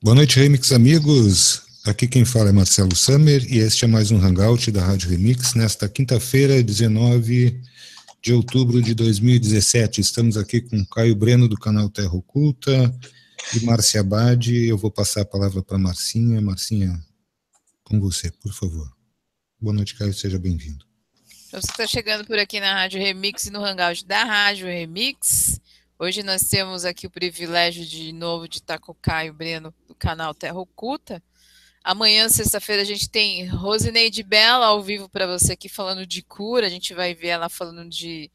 Boa noite, Remix amigos. Aqui quem fala é Marcelo Summer e este é mais um Hangout da Rádio Remix nesta quinta-feira, 19 de outubro de 2017. Estamos aqui com Caio Breno do canal Terra Oculta e Márcia Abad. Eu vou passar a palavra para Marcinha. Marcinha, com você, por favor. Boa noite, Caio, seja bem-vindo. Então, você está chegando por aqui na Rádio Remix e no Hangout da Rádio Remix. Hoje nós temos aqui o privilégio de novo de estar com o Caio Breno do canal Terra Oculta. Amanhã, sexta-feira, a gente tem Rosineide Bela ao vivo para você aqui falando de cura. A gente vai ver ela falando de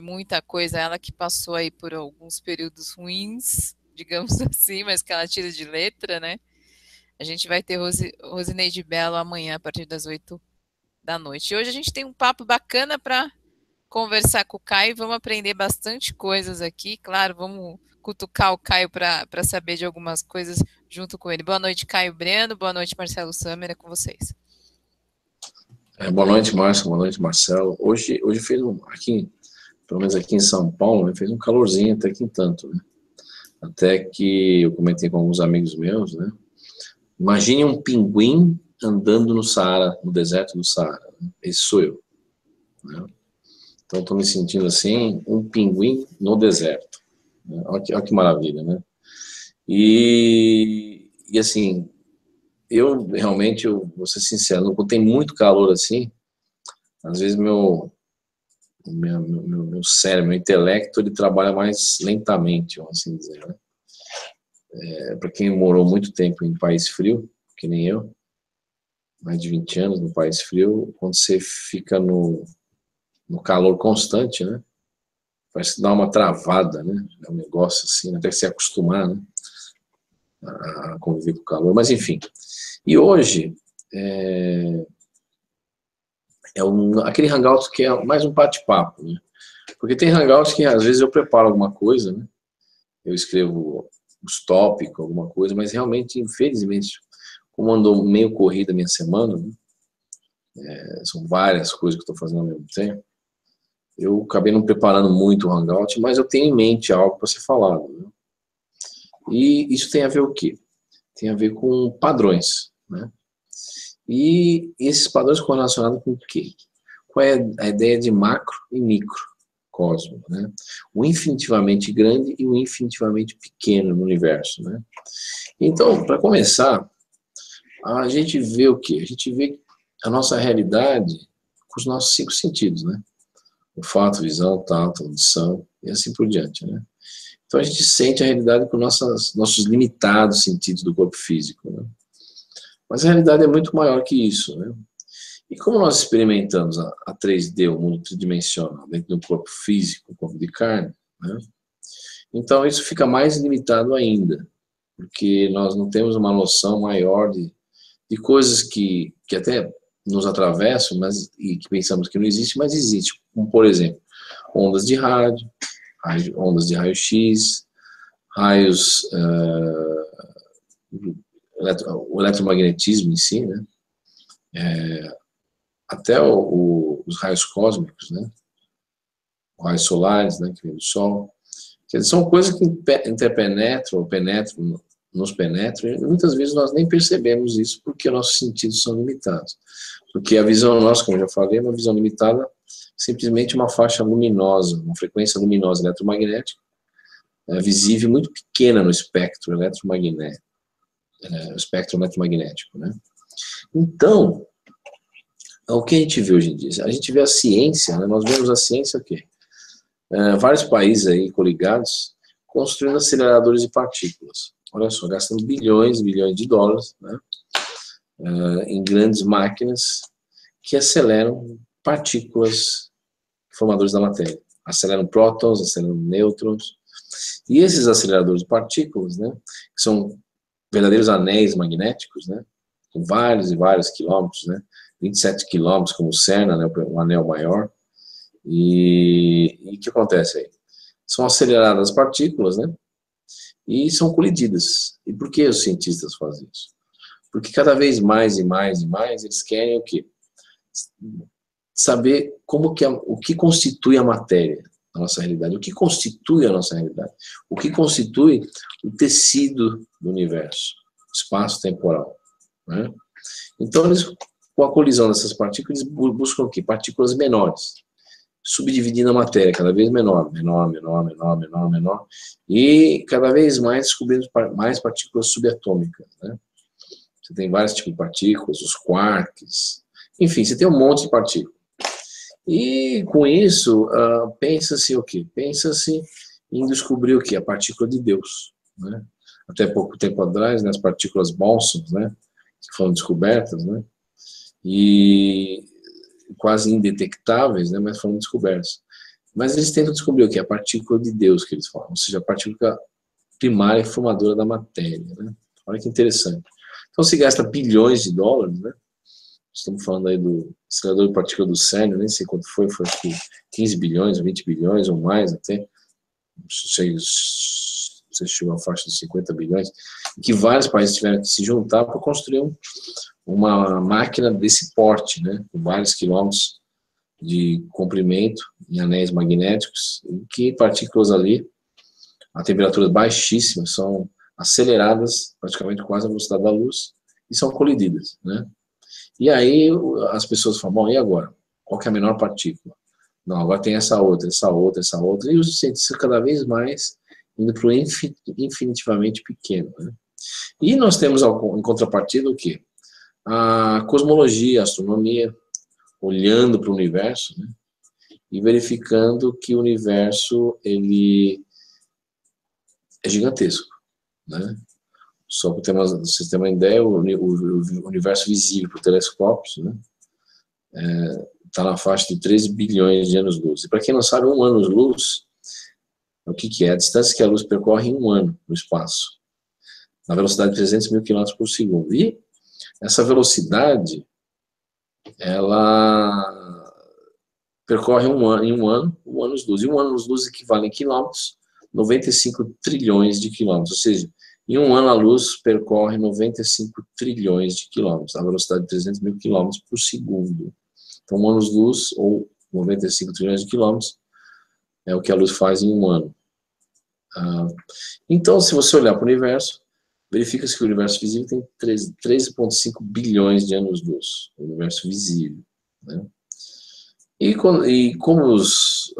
muita coisa. Ela que passou aí por alguns períodos ruins, digamos assim, mas que ela tira de letra, né? A gente vai ter Rosineide Bela amanhã a partir das 8 da noite. E hoje a gente tem um papo bacana para conversar com o Caio. Vamos aprender bastante coisas aqui. Claro, vamos cutucar o Caio para saber de algumas coisas junto com ele. Boa noite, Caio Breno. Boa noite, Marcelo Summer. É com vocês. Boa noite, Márcio. Boa noite, Marcelo. Hoje fez aqui, pelo menos aqui em São Paulo, fez um calorzinho até que em tanto, né? Até que eu comentei com alguns amigos meus, né? Imagine um pinguim andando no Saara, no deserto do Saara. Né? Esse sou eu. Né? Então, estou me sentindo assim, um pinguim no deserto. Né? Olha que maravilha, né? E assim, eu realmente, vou ser sincero, quando tem muito calor assim, às vezes meu cérebro, meu intelecto, ele trabalha mais lentamente, vamos assim dizer, né? Para quem morou muito tempo em país frio, que nem eu, mais de 20 anos no país frio, quando você fica no calor constante, né? Parece que dá uma travada, né? É um negócio assim, até se acostumar, né? A conviver com o calor. Mas, enfim. E hoje, aquele hangout que é mais um bate-papo, né? Porque tem hangouts que, às vezes, eu preparo alguma coisa, né? Eu escrevo os tópicos, alguma coisa, mas realmente, infelizmente, como andou meio corrida a minha semana, né? São várias coisas que eu estou fazendo ao mesmo tempo, eu acabei não preparando muito o hangout, mas eu tenho em mente algo para ser falado, né? E isso tem a ver o quê? Tem a ver com padrões, né? E esses padrões correlacionados com o quê? Qual é a ideia de macro e micro cosmos, né? O infinitivamente grande e o infinitivamente pequeno no universo, né? Então, para começar, a gente vê o quê? A gente vê a nossa realidade com os nossos 5 sentidos, né? Olfato, visão, tato, audição e assim por diante, né? Então a gente sente a realidade com nossos limitados sentidos do corpo físico, né? Mas a realidade é muito maior que isso, né? E como nós experimentamos a 3D, o mundo tridimensional, dentro do corpo físico, o corpo de carne, né? Então isso fica mais limitado ainda, porque nós não temos uma noção maior de coisas que até nos atravessam, e que pensamos que não existe, mas existe. Como, por exemplo, ondas de rádio, ondas de raio-x, raios, o eletromagnetismo em si, né? Até os raios cósmicos, né? Os raios solares, né? Que vem do Sol. Quer dizer, são coisas que interpenetram, ou penetram, nos penetram, e muitas vezes nós nem percebemos isso porque nossos sentidos são limitados. Porque a visão nossa, como eu já falei, é uma visão limitada, simplesmente uma faixa luminosa, uma frequência luminosa eletromagnética, visível muito pequena no espectro eletromagnético, né? Então, o que a gente vê hoje em dia? A gente vê a ciência, né? Nós vemos a ciência o quê? Vários países aí coligados construindo aceleradores de partículas. Olha só, gastando bilhões e bilhões de dólares, né? Em grandes máquinas que aceleram partículas formadores da matéria. Aceleram prótons, aceleram nêutrons. E esses aceleradores de partículas, né, que são verdadeiros anéis magnéticos, né, com vários e vários quilômetros, né, 27 quilômetros, como o CERN, né, o anel maior. E o que acontece aí? São aceleradas as partículas, né, e são colididas. E por que os cientistas fazem isso? Porque cada vez mais e mais e mais eles querem o quê? Saber o que constitui a matéria da nossa realidade, o que constitui a nossa realidade, o que constitui o tecido do universo. espaço-temporal, né? Então, com a colisão dessas partículas, eles buscam o quê? Partículas menores, subdividindo a matéria, cada vez menor, e cada vez mais descobrindo mais partículas subatômicas, né? Você tem vários tipos de partículas, os quarks, enfim, você tem um monte de partículas. E com isso, pensa-se o quê? Pensa-se em descobrir o quê? A partícula de Deus, né? Até pouco tempo atrás, né, as partículas bósons, né, que foram descobertas, né, e quase indetectáveis, né, mas foram descobertas. Mas eles tentam descobrir o quê? A partícula de Deus, que eles falam, ou seja, a partícula primária e formadora da matéria, né? Olha que interessante. Então se gasta bilhões de dólares, né? Estamos falando aí do acelerador de partícula do CERN, nem sei quanto foi acho que 15 bilhões, 20 bilhões ou mais até, não sei se chegou a faixa de 50 bilhões, que vários países tiveram que se juntar para construir uma máquina desse porte, né, com vários quilômetros de comprimento em anéis magnéticos, em que partículas ali, a temperaturas baixíssimas, são aceleradas praticamente quase a velocidade da luz e são colididas, né? E aí as pessoas falam, bom, e agora? Qual que é a menor partícula? Não, agora tem essa outra, e os cientistas cada vez mais indo para o infinitivamente pequeno, né? E nós temos em contrapartida o quê? A cosmologia, a astronomia, olhando para o universo, né, e verificando que o universo ele é gigantesco, né? Só para vocês terem uma ideia, o universo visível por telescópios, né, está na faixa de 13 bilhões de anos-luz. E para quem não sabe, um ano-luz, o que é? A distância que a luz percorre em um ano no espaço, na velocidade de 300 mil quilômetros por segundo. E essa velocidade, ela percorre em um ano-luz. E um ano-luz equivale em quilômetros, 95 trilhões de quilômetros. Ou seja, em um ano a luz percorre 95 trilhões de quilômetros, a velocidade de 300 mil quilômetros por segundo. Então, um ano-luz, ou 95 trilhões de quilômetros, é o que a luz faz em um ano. Então, se você olhar para o universo, verifica-se que o universo visível tem 13,5 bilhões de anos-luz, o universo visível, né? E como os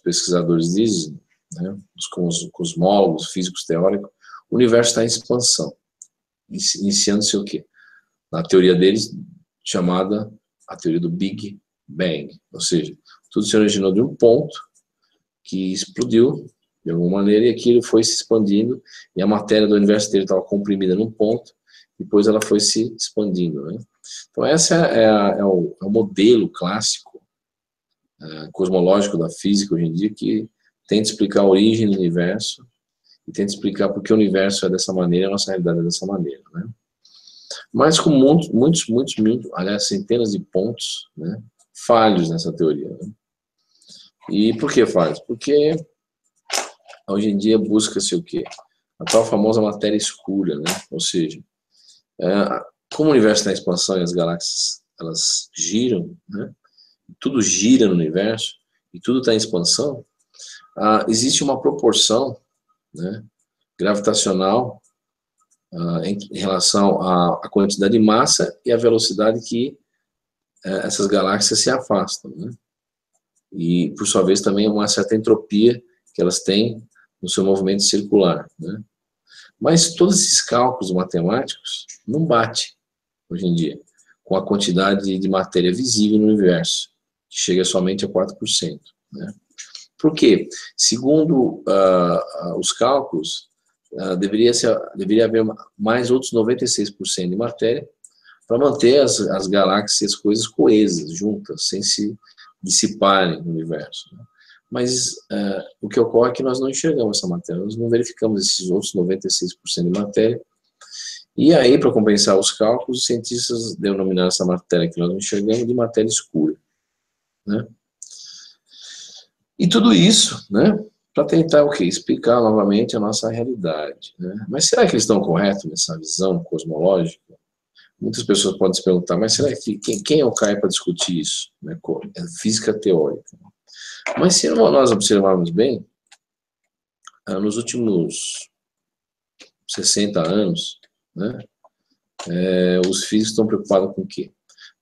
pesquisadores dizem, né, os cosmólogos, físicos teóricos, o universo está em expansão, iniciando-se o quê? Na teoria deles, chamada a teoria do Big Bang, ou seja, tudo se originou de um ponto que explodiu de alguma maneira, e aquilo foi se expandindo, e a matéria do universo inteiro estava comprimida num ponto, depois ela foi se expandindo, né? Então esse é o modelo clássico, cosmológico da física hoje em dia, que tenta explicar a origem do universo, e tenta explicar por que o universo é dessa maneira, a nossa realidade é dessa maneira, né? Mas com muitos, aliás, centenas de pontos, né, falhos nessa teoria, né? E por que falhos? Porque hoje em dia busca-se o quê? A tal famosa matéria escura, né? Ou seja, como o universo está em expansão e as galáxias elas giram, né? Tudo gira no universo e tudo está em expansão, existe uma proporção, né, gravitacional em relação à quantidade de massa e à velocidade que essas galáxias se afastam, né? E, por sua vez, também uma certa entropia que elas têm no seu movimento circular, né? Mas todos esses cálculos matemáticos não batem, hoje em dia, com a quantidade de matéria visível no universo, que chega somente a 4%, né? Por quê? Segundo os cálculos, deveria haver mais outros 96% de matéria para manter as galáxias e as coisas coesas, juntas, sem se dissiparem no universo, né? Mas o que ocorre é que nós não enxergamos essa matéria, nós não verificamos esses outros 96% de matéria, e aí, para compensar os cálculos, os cientistas denominaram essa matéria que nós não enxergamos de matéria escura, né? E tudo isso, né, para tentar o quê? Explicar novamente a nossa realidade, né? Mas será que eles estão corretos nessa visão cosmológica? Muitas pessoas podem se perguntar, mas será que quem é o cara para discutir isso? Né? É física teórica. Mas se nós observarmos bem, nos últimos 60 anos, né? Os físicos estão preocupados com o quê?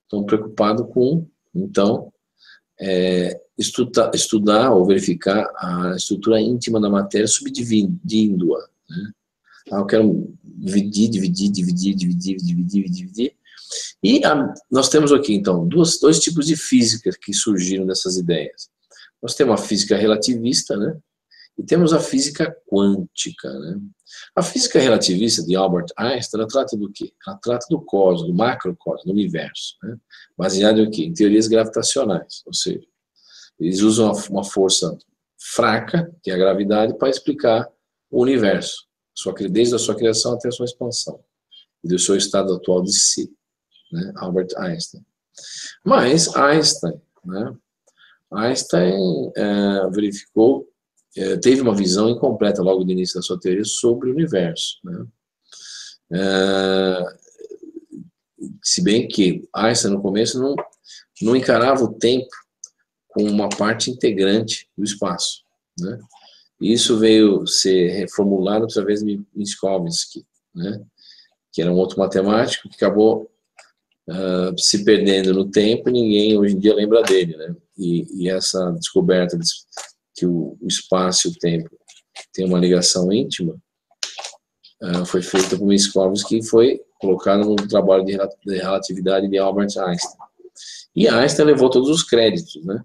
Estão preocupados com, então, estudar ou verificar a estrutura íntima da matéria, subdividindo-a, né? Eu quero dividir. E nós temos aqui, então, dois tipos de física que surgiram dessas ideias. Nós temos a física relativista, né? E temos a física quântica, né? A física relativista de Albert Einstein, ela trata do quê? Ela trata do cosmos, do macrocosmos, do universo, né? Baseado em quê? Em teorias gravitacionais, ou seja, eles usam uma força fraca, que é a gravidade, para explicar o universo, desde a sua criação até a sua expansão, e do seu estado atual de si, né? Albert Einstein. Mas Einstein, né? Einstein verificou, teve uma visão incompleta logo do início da sua teoria sobre o universo, né? Se bem que Einstein no começo não encarava o tempo como uma parte integrante do espaço, né? E isso veio ser reformulado através de Minkowski, né? Que era um outro matemático que acabou se perdendo no tempo e ninguém hoje em dia lembra dele, né? E essa descoberta que o espaço e o tempo têm uma ligação íntima foi feita por Minkowski, que foi colocada no trabalho de relatividade de Albert Einstein. E Einstein levou todos os créditos, né?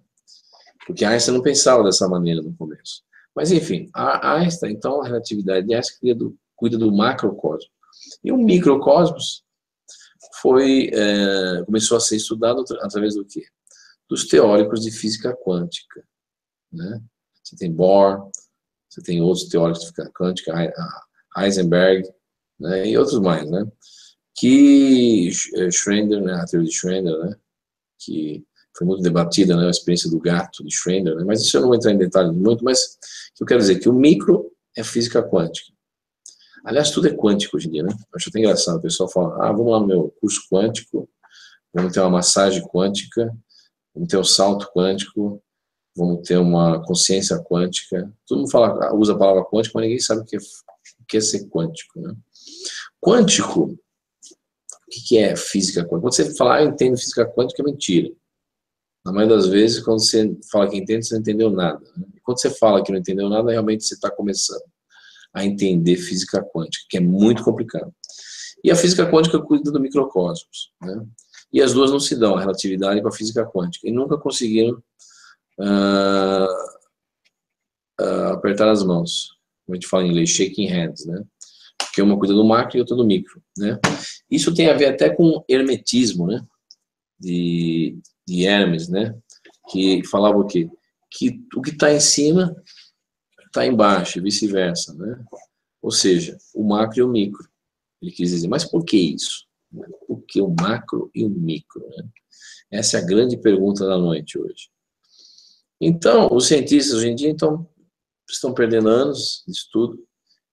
Porque Einstein não pensava dessa maneira no começo. Mas, enfim, a Einstein, então, a relatividade de Einstein cuida do macrocosmos. E o microcosmos começou a ser estudado através do quê? Dos teóricos de física quântica, né? Você tem Bohr, você tem outros teóricos de física quântica, Heisenberg, né? E outros mais, né? Que Schrödinger, né? A teoria de Schrödinger, né? Que foi muito debatida, né? A experiência do gato de Schrödinger, né? Mas isso eu não vou entrar em detalhes muito, mas eu quero dizer que o micro é física quântica. Aliás, tudo é quântico hoje em dia, né? Eu acho até engraçado, o pessoal fala, vamos lá no meu curso quântico, vamos ter uma massagem quântica, vamos ter um salto quântico, vamos ter uma consciência quântica. Todo mundo usa a palavra quântico, mas ninguém sabe o que é ser quântico, né? Quântico, o que é física quântica? Quando você fala, eu entendo física quântica, é mentira. Na maioria das vezes, quando você fala que entende, você não entendeu nada, né? E quando você fala que não entendeu nada, realmente você está começando a entender física quântica, que é muito complicado. E a física quântica cuida do microcosmos, né? E as duas não se dão, a relatividade com a física quântica, e nunca conseguiram apertar as mãos, como a gente fala em inglês, shaking hands, né? Porque uma cuida do macro e outra do micro, né? Isso tem a ver até com hermetismo, né? De Hermes, né? Que falava o quê? Que o que está em cima está embaixo e vice-versa, né? Ou seja, o macro e o micro. Ele quis dizer, mas por que isso? Por que o macro e o micro, né? Essa é a grande pergunta da noite hoje. Então, os cientistas hoje em dia estão perdendo anos de estudo,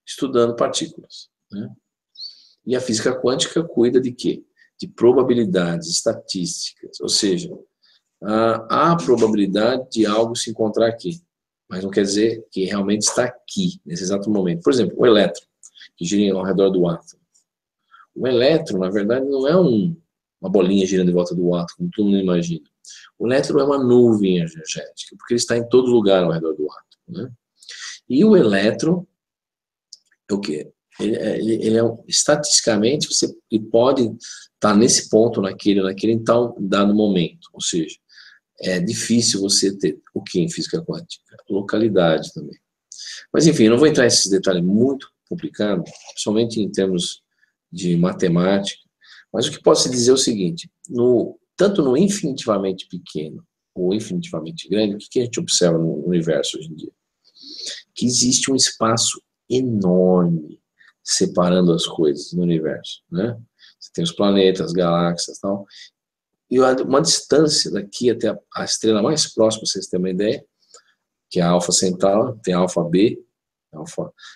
estudando partículas, né? E a física quântica cuida de quê? De probabilidades estatísticas, ou seja, há a probabilidade de algo se encontrar aqui, mas não quer dizer que realmente está aqui, nesse exato momento. Por exemplo, o elétron, que gira ao redor do átomo. O elétron, na verdade, não é uma bolinha girando em volta do átomo, como todo mundo imagina. O elétron é uma nuvem energética, porque ele está em todo lugar ao redor do átomo, né? E o elétron é o quê? Ele estatisticamente, ele pode estar nesse ponto, naquele em tal dado momento. Ou seja, é difícil você ter o que em física quântica? Localidade também. Mas, enfim, eu não vou entrar nesses detalhes muito complicados, principalmente em termos de matemática, mas o que posso dizer é o seguinte, tanto no infinitivamente pequeno ou infinitivamente grande, o que a gente observa no universo hoje em dia? Que existe um espaço enorme separando as coisas no universo, né? Você tem os planetas, galáxias e tal, e uma distância daqui até a estrela mais próxima, para vocês terem uma ideia, que é a Alfa Centauri, tem a Alfa B,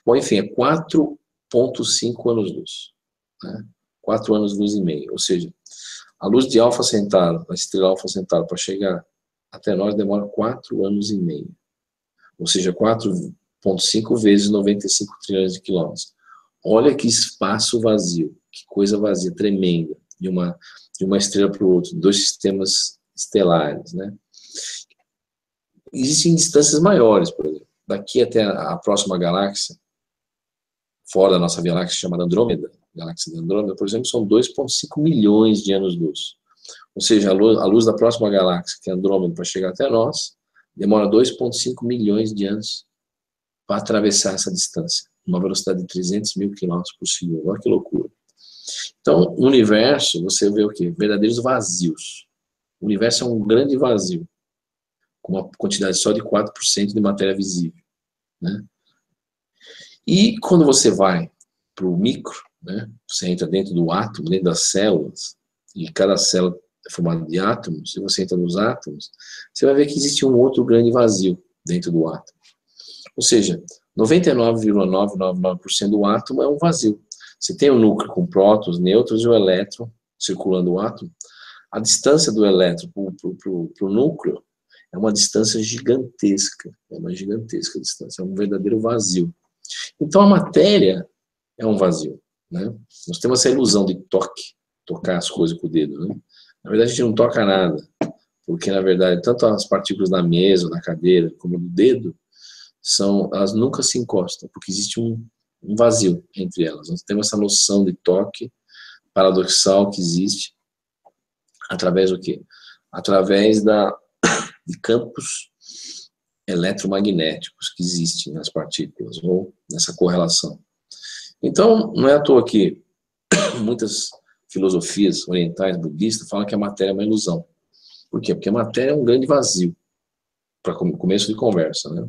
bom, enfim, é 4,5 anos-luz, né? 4 anos-luz e meio, ou seja, a luz de Alfa Centauri, a estrela Alfa Centauri, para chegar até nós demora 4 anos e meio, ou seja, 4,5 vezes 95 trilhões de quilômetros. olha que espaço vazio, que coisa vazia, tremenda, de uma estrela para o outro, dois sistemas estelares, né? Existem distâncias maiores, por exemplo. Daqui até a próxima galáxia, fora da nossa galáxia chamada Andrômeda, galáxia de Andrômeda, por exemplo, são 2,5 milhões de anos-luz. Ou seja, a luz da próxima galáxia, que é Andrômeda, para chegar até nós, demora 2,5 milhões de anos para atravessar essa distância, uma velocidade de 300 mil quilômetros por segundo. Olha que loucura. Então, no universo, você vê o quê? Verdadeiros vazios. O universo é um grande vazio, com uma quantidade só de 4% de matéria visível, né? E quando você vai para o micro, né, você entra dentro do átomo, dentro das células, e cada célula é formada de átomos, e você entra nos átomos, você vai ver que existe um outro grande vazio dentro do átomo. Ou seja, 99,999% do átomo é um vazio. Você tem o núcleo com prótons, nêutrons e o elétron circulando o átomo. A distância do elétron para o núcleo é uma distância gigantesca. É uma gigantesca distância, é um verdadeiro vazio. Então a matéria é um vazio, né? Nós temos essa ilusão de tocar as coisas com o dedo, né? Na verdade a gente não toca nada, porque na verdade tanto as partículas da mesa, da cadeira, como do dedo, elas nunca se encostam, porque existe um vazio entre elas. Nós temos essa noção de toque paradoxal que existe através do quê? Através de campos eletromagnéticos que existem nas partículas, ou nessa correlação. Então, não é à toa que muitas filosofias orientais, budistas, falam que a matéria é uma ilusão. Por quê? Porque a matéria é um grande vazio, para começo de conversa, né?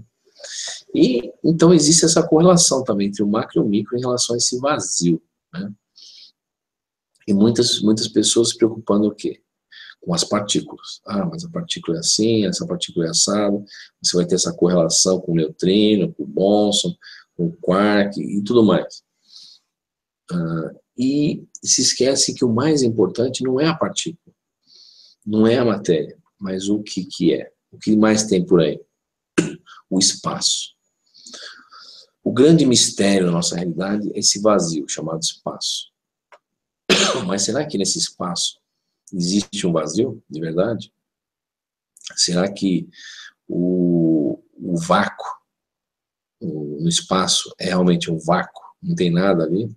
E, então, existe essa correlação também entre o macro e o micro em relação a esse vazio, né? E muitas pessoas se preocupando o quê? Com as partículas. Ah, mas a partícula é assim, essa partícula é assada, você vai ter essa correlação com o neutrino, com o bóson, com o quark e tudo mais. E se esquece que o mais importante não é a partícula, não é a matéria, mas o que é, o que mais tem por aí? O espaço. O grande mistério da nossa realidade é esse vazio chamado espaço. Mas será que nesse espaço existe um vazio, de verdade? Será que o vácuo no espaço é realmente um vácuo? Não tem nada ali?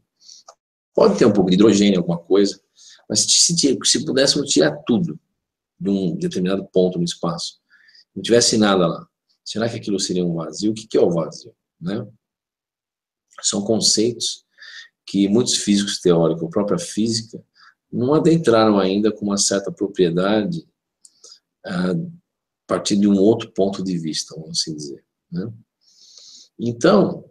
Pode ter um pouco de hidrogênio, alguma coisa, mas se pudéssemos tirar tudo de um determinado ponto no espaço, não tivesse nada lá, será que aquilo seria um vazio? O que é o vazio, né? São conceitos que muitos físicos teóricos, a própria física, não adentraram ainda com uma certa propriedade a partir de um outro ponto de vista, vamos assim dizer, né? Então,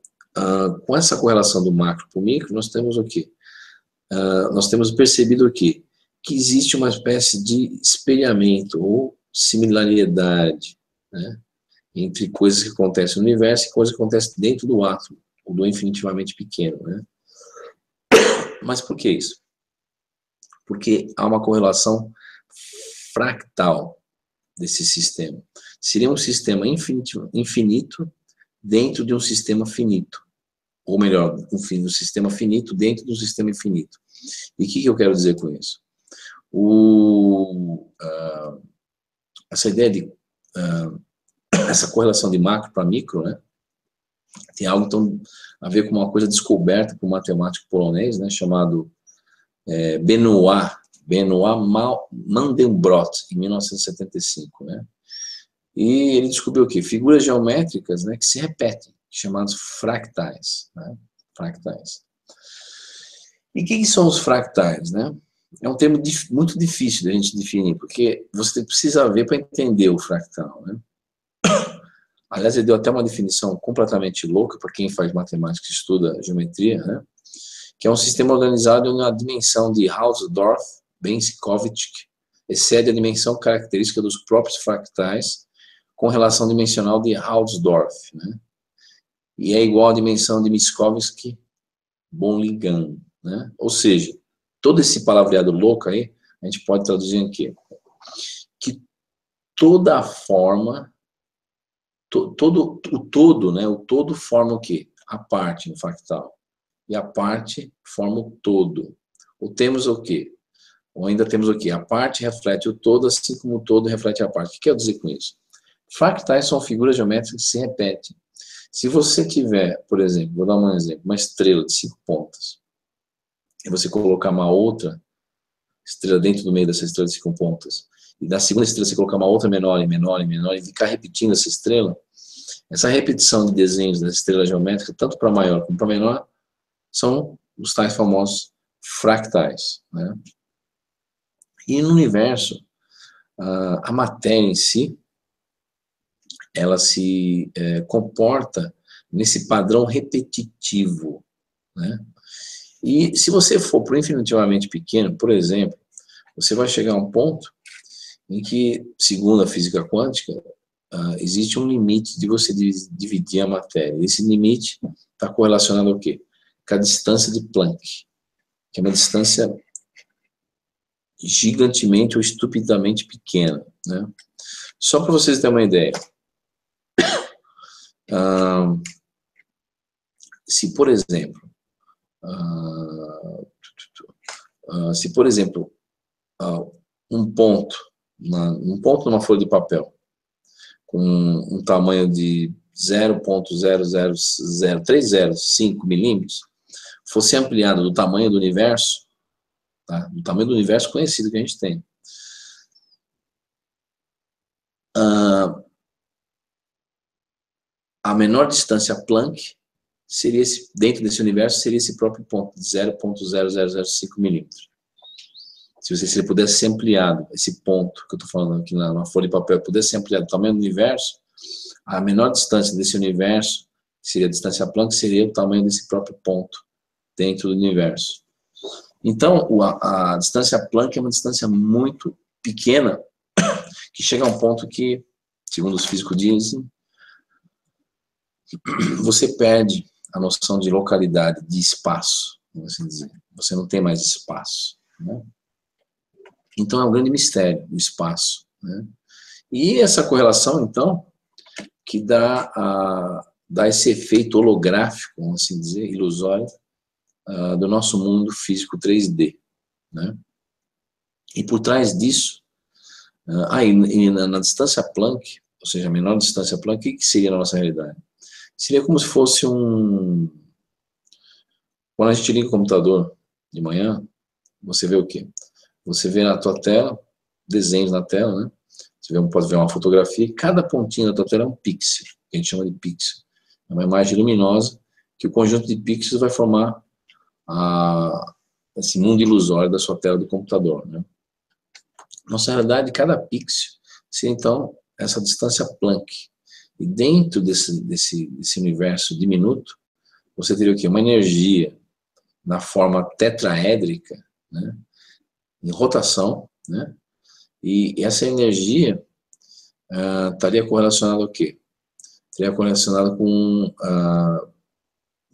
com essa correlação do macro para o micro, nós temos o quê? Nós temos percebido o quê? Que existe uma espécie de espelhamento ou similaridade, né, entre coisas que acontecem no universo e coisas que acontecem dentro do átomo, ou do infinitivamente pequeno, né? Mas por que isso? Porque há uma correlação fractal desse sistema. Seria um sistema infinito dentro de um sistema finito. Ou melhor, um sistema finito dentro de um sistema infinito. E o que eu quero dizer com isso? Essa ideia de... essa correlação de macro para micro, né, tem algo então a ver com uma coisa descoberta por um matemático polonês, né, chamado Benoit Mandelbrot, em 1975, né? E ele descobriu o quê? Figuras geométricas, né, que se repetem, chamadas fractais, né? Fractais. E o que são os fractais, né? É um termo muito difícil de a gente definir, porque você precisa ver para entender o fractal, né? Aliás, ele deu até uma definição completamente louca para quem faz matemática e estuda geometria, né? Que é um sistema organizado na dimensão de Hausdorff-Benkovich, excede a dimensão característica dos próprios fractais com relação dimensional de Hausdorff, né? E é igual à dimensão de Minkowski-Boligan, né? Ou seja, todo esse palavreado louco aí, a gente pode traduzir em quê? Que toda a forma, o todo, né? O todo forma o quê? A parte no fractal. e a parte forma o todo. Ou temos o quê? Ou ainda temos o quê? A parte reflete o todo, assim como o todo reflete a parte. O que quer dizer com isso? Fractais são figuras geométricas que se repetem. Se você tiver, por exemplo, vou dar um exemplo, uma estrela de 5 pontas, e você colocar uma outra estrela dentro do meio dessa estrela de 5 pontas, e na segunda estrela você colocar uma outra menor, e menor, e menor, e ficar repetindo essa estrela, essa repetição de desenhos da estrela geométrica, tanto para maior como para menor, são os tais famosos fractais, né? E no universo, a matéria em si, ela se comporta nesse padrão repetitivo, né? E se você for para o infinitivamente pequeno, por exemplo, você vai chegar a um ponto em que, segundo a física quântica, existe um limite de você dividir a matéria. Esse limite está correlacionado ao quê? Com a distância de Planck, que é uma distância gigantemente ou estupidamente pequena, né? Só para vocês terem uma ideia, se por exemplo, um ponto numa folha de papel com um tamanho de 0,00305 milímetros fosse ampliado do tamanho do universo, tá? Do tamanho do universo conhecido que a gente tem, a menor distância Planck seria dentro desse universo seria esse próprio ponto de 0,0005 milímetros. Se ele pudesse ser ampliado, esse ponto que eu estou falando aqui na folha de papel, pudesse ser ampliado do tamanho do universo, a menor distância desse universo, que seria a distância Planck, seria o tamanho desse próprio ponto dentro do universo. Então, a distância Planck é uma distância muito pequena, que chega a um ponto que, segundo os físicos dizem, você perde a noção de localidade, de espaço, vamos assim dizer. Você não tem mais espaço, né? Então é um grande mistério o espaço, né? E essa correlação, então, que dá esse efeito holográfico, vamos assim dizer, ilusório, do nosso mundo físico 3D, né? E por trás disso, na distância Planck, ou seja, a menor distância Planck, o que seria na nossa realidade? Seria como se fosse quando a gente liga o computador de manhã, você vê o quê? Você vê na tua tela, desenhos na tela, né? Você pode ver uma fotografia, e cada pontinho da tua tela é um pixel, que a gente chama de pixel. É uma imagem luminosa, que o conjunto de pixels vai formar esse mundo ilusório da sua tela do computador, né? Nossa realidade, cada pixel seria, então, essa distância Planck. E dentro desse universo diminuto, você teria o quê? Uma energia na forma tetraédrica, né? Em rotação, né? E essa energia estaria correlacionada ao quê? Estaria correlacionada com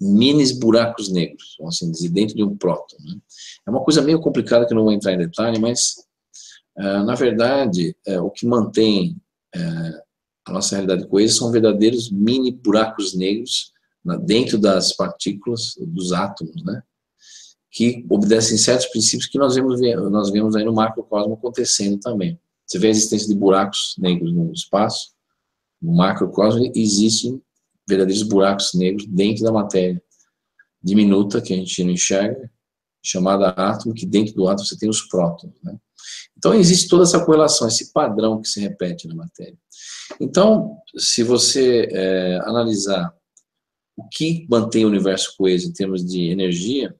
minis buracos negros, vamos assim dizer, dentro de um próton, né? É uma coisa meio complicada que eu não vou entrar em detalhe, mas, na verdade, o que mantém a nossa realidade coesa são verdadeiros mini buracos negros dentro das partículas, dos átomos, né? Que obedecem certos princípios que nós vemos aí no macrocosmo acontecendo também. Você vê a existência de buracos negros no espaço, no macrocosmo existem verdadeiros buracos negros dentro da matéria diminuta, que a gente não enxerga, chamada átomo, que dentro do átomo você tem os prótons, né? Então existe toda essa correlação, esse padrão que se repete na matéria. Então, se você analisar o que mantém o universo coeso em termos de energia,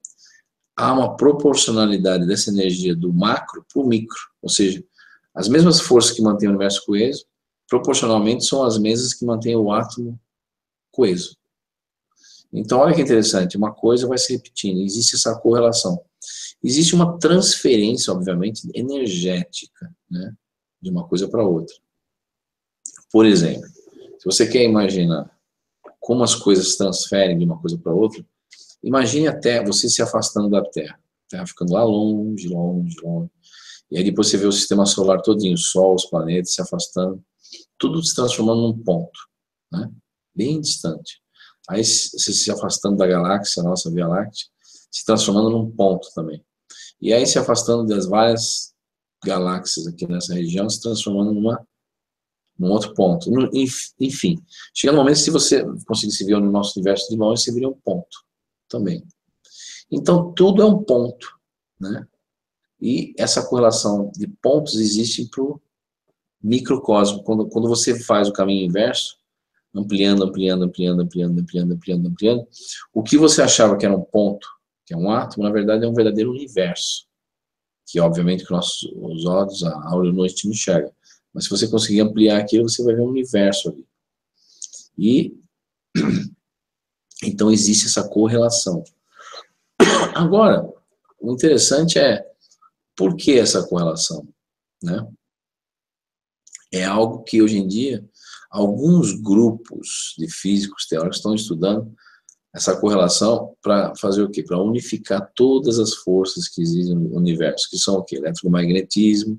há uma proporcionalidade dessa energia do macro para o micro, ou seja, as mesmas forças que mantêm o universo coeso, proporcionalmente são as mesmas que mantêm o átomo coeso. Então, olha que interessante, uma coisa vai se repetindo, existe essa correlação. Existe uma transferência, obviamente, energética, né, de uma coisa para outra. Por exemplo, se você quer imaginar como as coisas se transferem de uma coisa para outra, imagine a Terra, você se afastando da Terra, a Terra ficando lá longe, longe, longe. E aí depois você vê o sistema solar todinho, o Sol, os planetas se afastando, tudo se transformando num ponto, né, bem distante. Aí você se afastando da galáxia, a nossa Via Láctea, se transformando num ponto também. E aí se afastando das várias galáxias aqui nessa região, se transformando num outro ponto. Enfim, chega no momento, se você conseguisse ver o nosso universo de longe, você viria um ponto também. Então, tudo é um ponto, né? E essa correlação de pontos existe para o microcosmo. Quando você faz o caminho inverso, ampliando, o que você achava que era um ponto, que é um átomo, na verdade é um verdadeiro universo, que obviamente que os olhos, a olho-noite não enxerga. Mas se você conseguir ampliar aquilo, você vai ver um universo ali. E então existe essa correlação. Agora, o interessante é por que essa correlação, né? É algo que hoje em dia alguns grupos de físicos teóricos estão estudando essa correlação para fazer o quê? Para unificar todas as forças que existem no universo, que são o quê? Eletromagnetismo,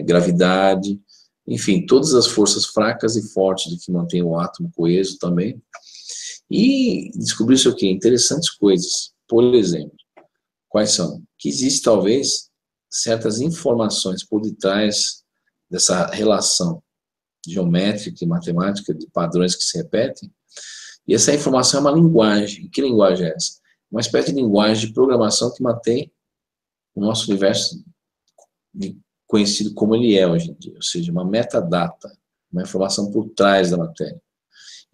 gravidade, enfim, todas as forças fracas e fortes de que mantém o átomo coeso também. E descobrir-se o quê? Interessantes coisas. Por exemplo, quais são? Que existe talvez certas informações por detrás dessa relação geométrica e matemática de padrões que se repetem. E essa informação é uma linguagem. Que linguagem é essa? Uma espécie de linguagem de programação que mantém o nosso universo conhecido como ele é hoje em dia, ou seja, uma metadata, uma informação por trás da matéria.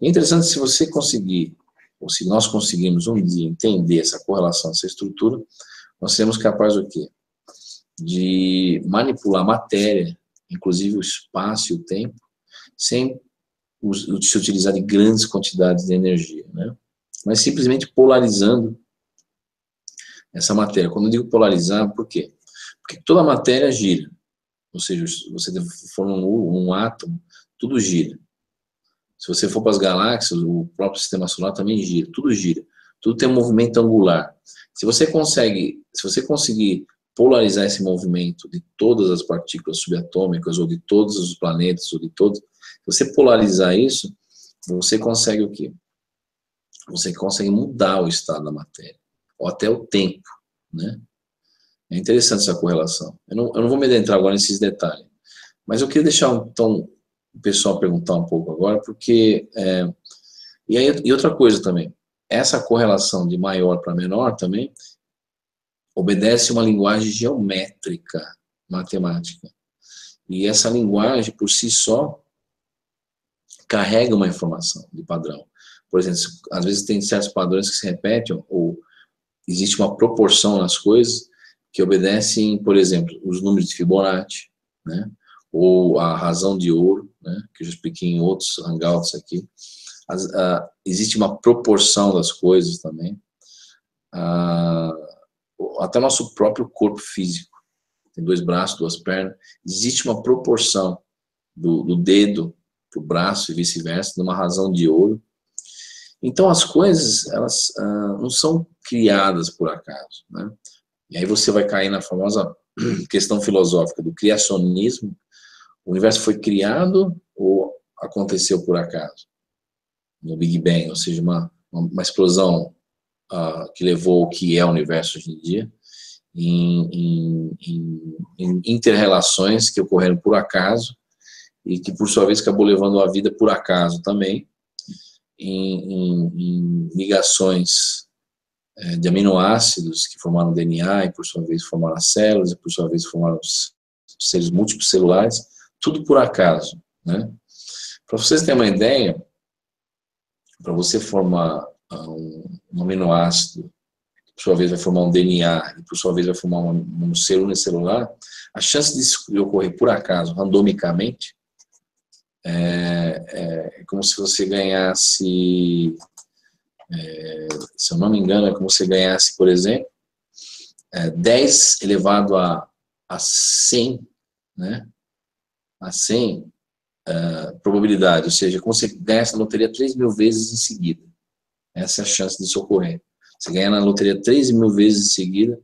E é interessante, se você conseguir, ou se nós conseguirmos um dia entender essa correlação, essa estrutura, nós seremos capazes do quê? De manipular a matéria, inclusive o espaço e o tempo, sem se utilizar de grandes quantidades de energia, né? Mas simplesmente polarizando essa matéria. Quando eu digo polarizar, por quê? Porque toda a matéria gira, ou seja, você forma um átomo, tudo gira. Se você for para as galáxias, o próprio sistema solar também gira, tudo tem um movimento angular. Se você conseguir polarizar esse movimento de todas as partículas subatômicas, ou de todos os planetas, ou de todos, se você polarizar isso, você consegue o quê? Você consegue mudar o estado da matéria, ou até o tempo, né? É interessante essa correlação. Eu não vou me adentrar agora nesses detalhes, mas eu queria deixar, então, o pessoal perguntar um pouco agora, porque... E outra coisa também, essa correlação de maior para menor também obedece uma linguagem geométrica, matemática. E essa linguagem, por si só, carrega uma informação de padrão. Por exemplo, às vezes tem certos padrões que se repetem, ou existe uma proporção nas coisas que obedecem, por exemplo, os números de Fibonacci, né? Ou a razão de ouro, né? Que eu já expliquei em outros hangouts aqui. Existe uma proporção das coisas também. Até o nosso próprio corpo físico. Tem 2 braços, 2 pernas. Existe uma proporção do dedo para o braço e vice-versa, numa razão de ouro. Então, as coisas, elas não são criadas por acaso, né? E aí você vai cair na famosa questão filosófica do criacionismo. O universo foi criado ou aconteceu por acaso? No Big Bang, ou seja, uma explosão que levou o que é o universo hoje em dia, em inter-relações que ocorreram por acaso, e que por sua vez acabou levando a vida por acaso também, em ligações de aminoácidos que formaram DNA, e por sua vez formaram as células, e por sua vez formaram os seres múltiplos celulares, tudo por acaso, né? Para vocês terem uma ideia, para você formar um aminoácido, que por sua vez vai formar um DNA, e por sua vez vai formar um ser unicelular, a chance disso ocorrer por acaso, randomicamente, é como se você ganhasse, se eu não me engano, é como se você ganhasse, por exemplo, 10 elevado a 100, né? A 100 probabilidade, ou seja, como você ganhasse na loteria 3.000 vezes em seguida. Essa é a chance disso ocorrer. Você ganha na loteria 3.000 vezes em seguida,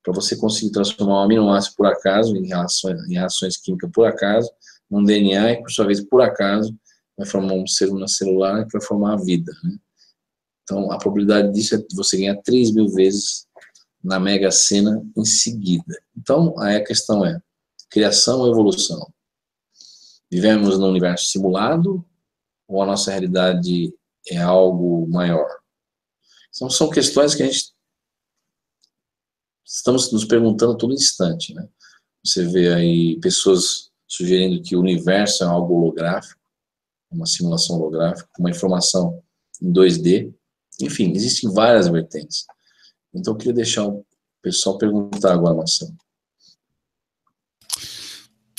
para você conseguir transformar um aminoácido por acaso, em reações químicas por acaso, num DNA, e por sua vez, por acaso, vai formar um ser unicelular que vai formar a vida, né? Então, a probabilidade disso é de você ganhar 3.000 vezes na Mega Sena em seguida. Então, aí a questão é, criação ou evolução? Vivemos num universo simulado ou a nossa realidade é algo maior? Então, são questões que a gente estamos nos perguntando a todo instante, né? Você vê aí pessoas sugerindo que o universo é algo holográfico, uma simulação holográfica, uma informação em 2D. Enfim, existem várias vertentes. Então, eu queria deixar o pessoal perguntar agora, Marcelo.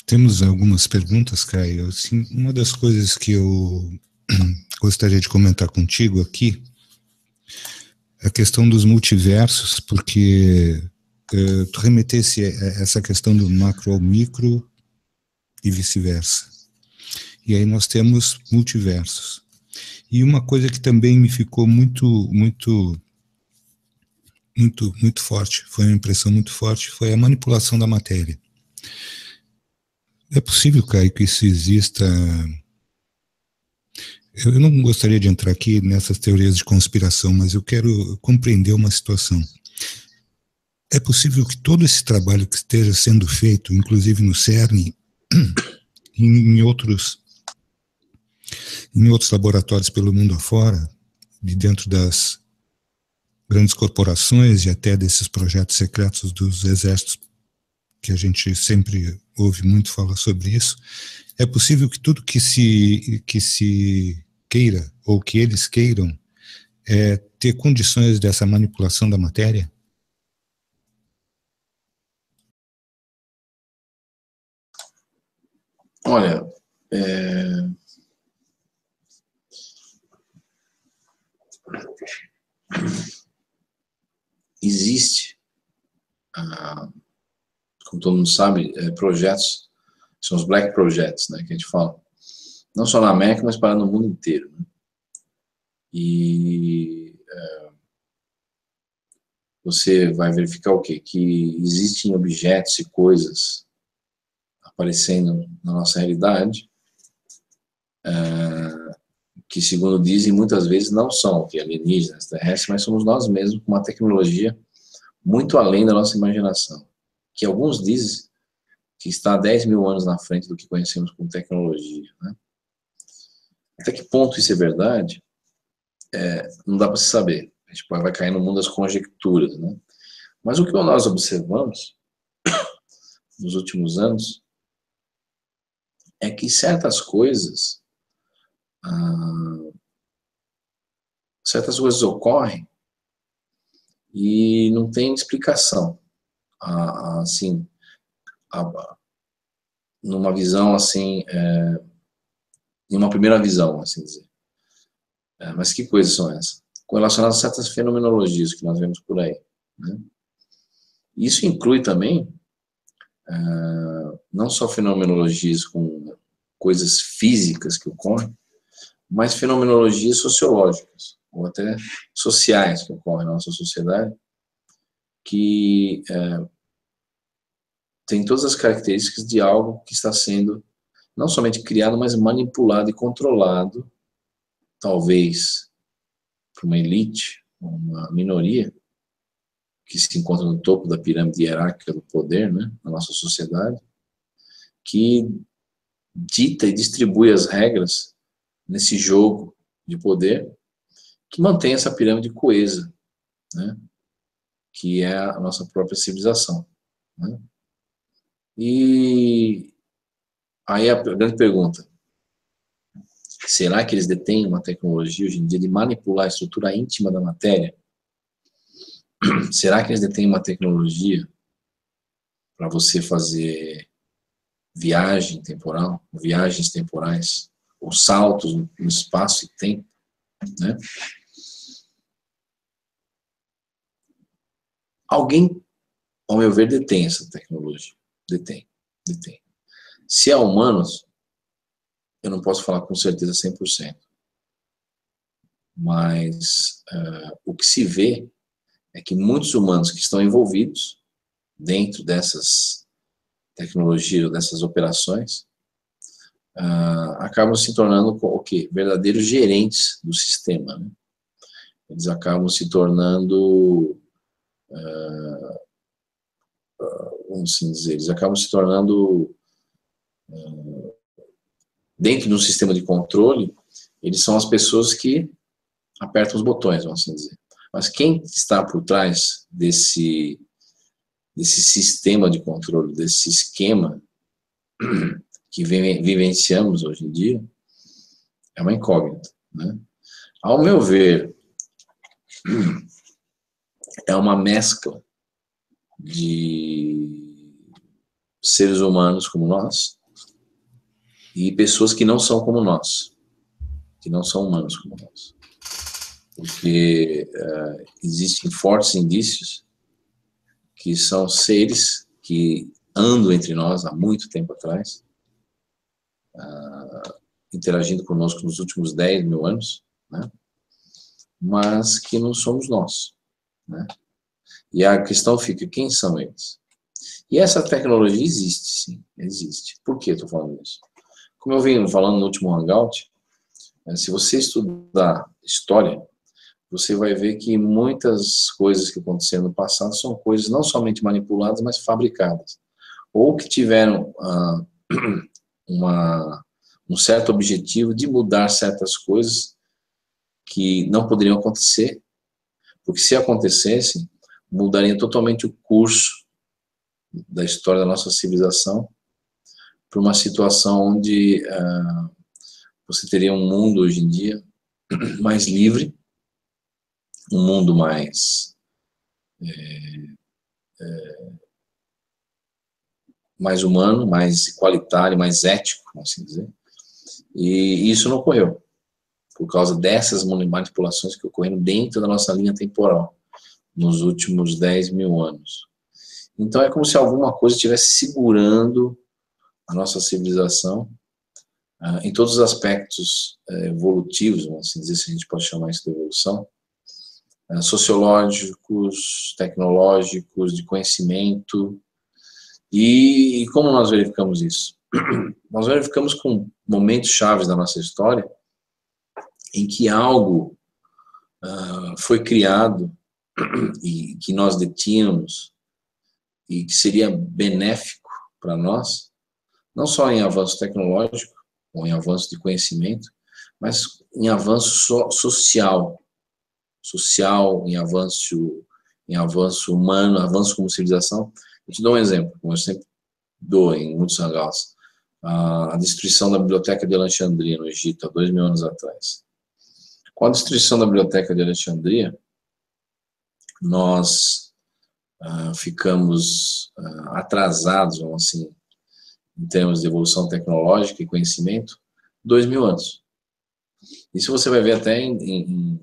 Temos algumas perguntas, Caio. Assim, uma das coisas que eu gostaria de comentar contigo aqui é a questão dos multiversos, porque tu remetesse a essa questão do macro ao micro e vice-versa. E aí nós temos multiversos. E uma coisa que também me ficou muito forte, foi uma impressão muito forte, foi a manipulação da matéria. É possível, Caio, que isso exista... Eu não gostaria de entrar aqui nessas teorias de conspiração, mas eu quero compreender uma situação. É possível que todo esse trabalho que esteja sendo feito, inclusive no CERN, em outros laboratórios pelo mundo afora, de dentro das grandes corporações e até desses projetos secretos dos exércitos, que a gente sempre ouve muito falar sobre isso, é possível que tudo que se queira, ou que eles queiram, ter condições dessa manipulação da matéria? Olha, existe, como todo mundo sabe, projetos, são os Black Projects, né, que a gente fala, não só na América, mas para no mundo inteiro, né? E você vai verificar o quê? Que existem objetos e coisas aparecendo na nossa realidade, que, segundo dizem, muitas vezes não são alienígenas, terrestres, mas somos nós mesmos com uma tecnologia muito além da nossa imaginação, que alguns dizem que está há 10.000 anos na frente do que conhecemos como tecnologia, né? Até que ponto isso é verdade, não dá para se saber. A gente vai cair no mundo das conjecturas, né? Mas o que nós observamos nos últimos anos é que certas coisas ocorrem e não tem explicação, assim, numa visão assim, em uma primeira visão, assim dizer. Mas que coisas são essas? Correlacionadas a certas fenomenologias que nós vemos por aí, né? Isso inclui também não só fenomenologias com coisas físicas que ocorrem, mas fenomenologias sociológicas, ou até sociais que ocorrem na nossa sociedade, que tem todas as características de algo que está sendo não somente criado, mas manipulado e controlado, talvez por uma elite, uma minoria, que se encontra no topo da pirâmide hierárquica do poder, né, na nossa sociedade, que dita e distribui as regras nesse jogo de poder, que mantém essa pirâmide coesa, né, que é a nossa própria civilização, né? E aí a grande pergunta: será que eles detêm uma tecnologia hoje em dia de manipular a estrutura íntima da matéria? Será que eles detêm uma tecnologia para você fazer viagem temporal, viagens temporais, ou saltos no espaço e tempo, né? Alguém, ao meu ver, detém essa tecnologia. Detém. Se é humanos, eu não posso falar com certeza 100%. Mas o que se vê é que muitos humanos que estão envolvidos dentro dessas tecnologias, dessas operações, acabam se tornando o quê? Verdadeiros gerentes do sistema, né? eles acabam se tornando, vamos assim dizer, eles acabam se tornando, dentro de um sistema de controle, eles são as pessoas que apertam os botões, vamos assim dizer. Mas quem está por trás desse sistema de controle, desse esquema que vivenciamos hoje em dia, é uma incógnita, né? Ao meu ver, é uma mescla de seres humanos como nós e pessoas que não são como nós, que não são humanos como nós. Porque existem fortes indícios que são seres que andam entre nós há muito tempo atrás, interagindo conosco nos últimos 10 mil anos, né? Mas que não somos nós, né? E a questão fica, quem são eles? E essa tecnologia existe, sim, existe. Por que eu estou falando isso? Como eu venho falando no último Hangout, se você estudar história, você vai ver que muitas coisas que aconteceram no passado são coisas não somente manipuladas, mas fabricadas. Ou que tiveram um certo objetivo de mudar certas coisas que não poderiam acontecer, porque se acontecesse, mudaria totalmente o curso da história da nossa civilização para uma situação onde você teria um mundo hoje em dia mais livre, um mundo mais humano, mais igualitário, mais ético, vamos assim dizer. E isso não ocorreu, por causa dessas manipulações que ocorreram dentro da nossa linha temporal, nos últimos 10 mil anos. Então é como se alguma coisa estivesse segurando a nossa civilização em todos os aspectos evolutivos, vamos assim dizer, se a gente pode chamar isso de evolução, sociológicos, tecnológicos, de conhecimento. E como nós verificamos isso? Nós verificamos com momentos chaves da nossa história em que algo foi criado e que nós detínhamos e que seria benéfico para nós, não só em avanço tecnológico ou em avanço de conhecimento, mas em avanço social, em avanço humano, avanço como civilização. Eu te dou um exemplo, como eu sempre dou em muitos hangouts, a destruição da Biblioteca de Alexandria no Egito, há 2 mil anos atrás. Com a destruição da Biblioteca de Alexandria, nós ficamos atrasados, vamos assim, em termos de evolução tecnológica e conhecimento, 2 mil anos. Isso você vai ver até em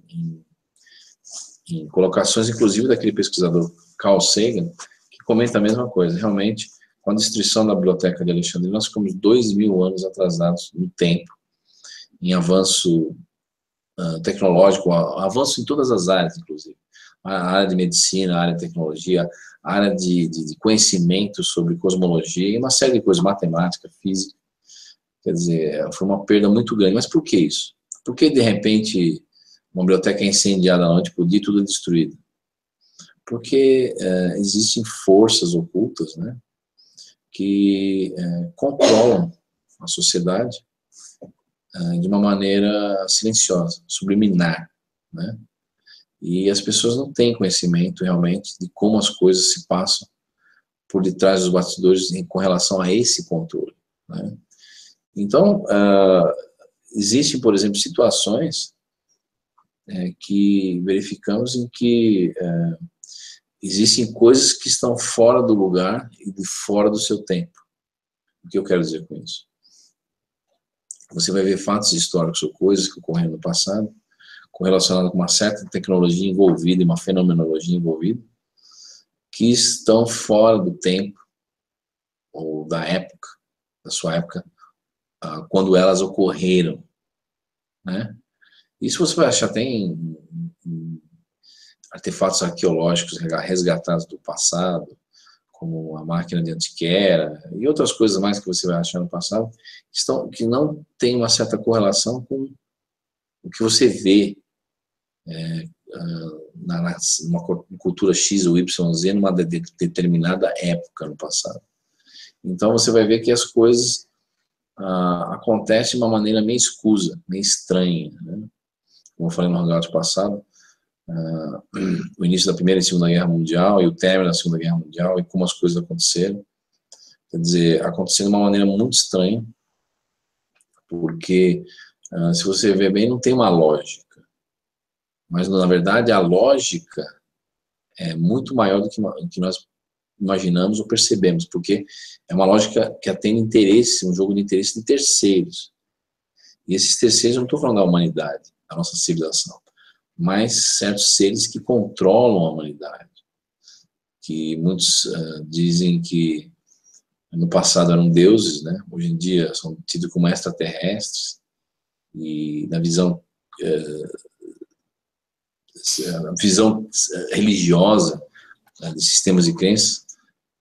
colocações, inclusive, daquele pesquisador Carl Sagan, que comenta a mesma coisa. Realmente, com a destruição da Biblioteca de Alexandria, nós ficamos 2 mil anos atrasados no tempo, em avanço tecnológico, avanço em todas as áreas, inclusive. A área de medicina, a área de tecnologia, a área de conhecimento sobre cosmologia e uma série de coisas, matemática, física. Quer dizer, foi uma perda muito grande. Mas por que isso? Por que, de repente, uma biblioteca é incendiada à noite, por dia tudo é destruído? Porque existem forças ocultas, né, que controlam a sociedade de uma maneira silenciosa, subliminar, né? E as pessoas não têm conhecimento realmente de como as coisas se passam por detrás dos bastidores com relação a esse controle, né? Então, existem, por exemplo, situações que verificamos em que existem coisas que estão fora do lugar e de fora do seu tempo. O que eu quero dizer com isso? Você vai ver fatos históricos ou coisas que ocorreram no passado, correlacionadas com uma certa tecnologia envolvida e uma fenomenologia envolvida, que estão fora do tempo ou da época, da sua época, quando elas ocorreram, né? Isso você vai achar até em artefatos arqueológicos resgatados do passado, como a máquina de Antiquera e outras coisas mais que você vai achar no passado, que não tem uma certa correlação com o que você vê numa cultura X ou Y, Z, numa determinada época no passado. Então você vai ver que as coisas acontecem de uma maneira meio escusa, meio estranha, né? Como eu falei no hangout passado, o início da Primeira e Segunda Guerra Mundial e o término da Segunda Guerra Mundial e como as coisas aconteceram. Quer dizer, aconteceu de uma maneira muito estranha, porque, se você ver bem, não tem uma lógica. Mas, na verdade, a lógica é muito maior do que nós imaginamos ou percebemos, porque é uma lógica que atende interesse, um jogo de interesse de terceiros. E esses terceiros, eu não estou falando da humanidade, da nossa civilização, mas certos seres que controlam a humanidade, que muitos dizem que no passado eram deuses, né? Hoje em dia são tidos como extraterrestres, e na visão religiosa, de sistemas de crença,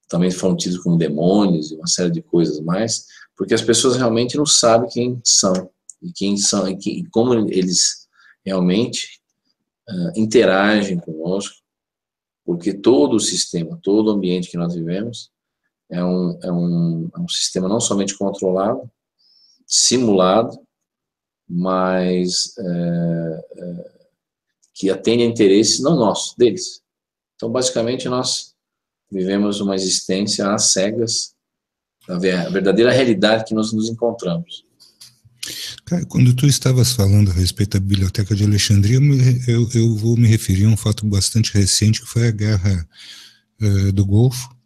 também foram tidos como demônios e uma série de coisas mais, porque as pessoas realmente não sabem quem são e como eles realmente interagem conosco, porque todo o sistema, todo o ambiente que nós vivemos é um sistema não somente controlado, simulado, mas que atende a interesses não nossos, deles. Então, basicamente, nós vivemos uma existência às cegas da verdadeira realidade que nós nos encontramos. Cara, quando tu estavas falando a respeito da Biblioteca de Alexandria, eu vou me referir a um fato bastante recente, que foi a Guerra do Golfo,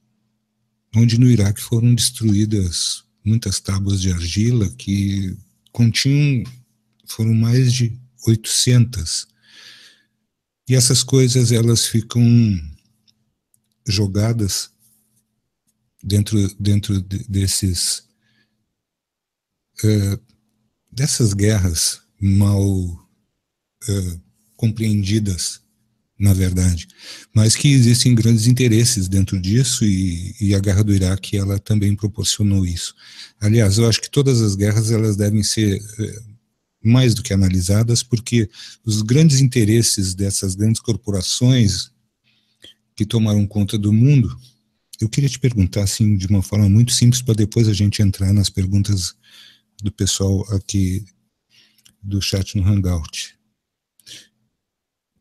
onde no Iraque foram destruídas muitas tábuas de argila que foram mais de 800. E essas coisas, elas ficam jogadas dentro dessas guerras mal compreendidas, na verdade, mas que existem grandes interesses dentro disso, e a Guerra do Iraque, ela também proporcionou isso. Aliás, eu acho que todas as guerras, elas devem ser mais do que analisadas, porque os grandes interesses dessas grandes corporações que tomaram conta do mundo, eu queria te perguntar, assim, de uma forma muito simples, para depois a gente entrar nas perguntas do pessoal aqui do chat no Hangout.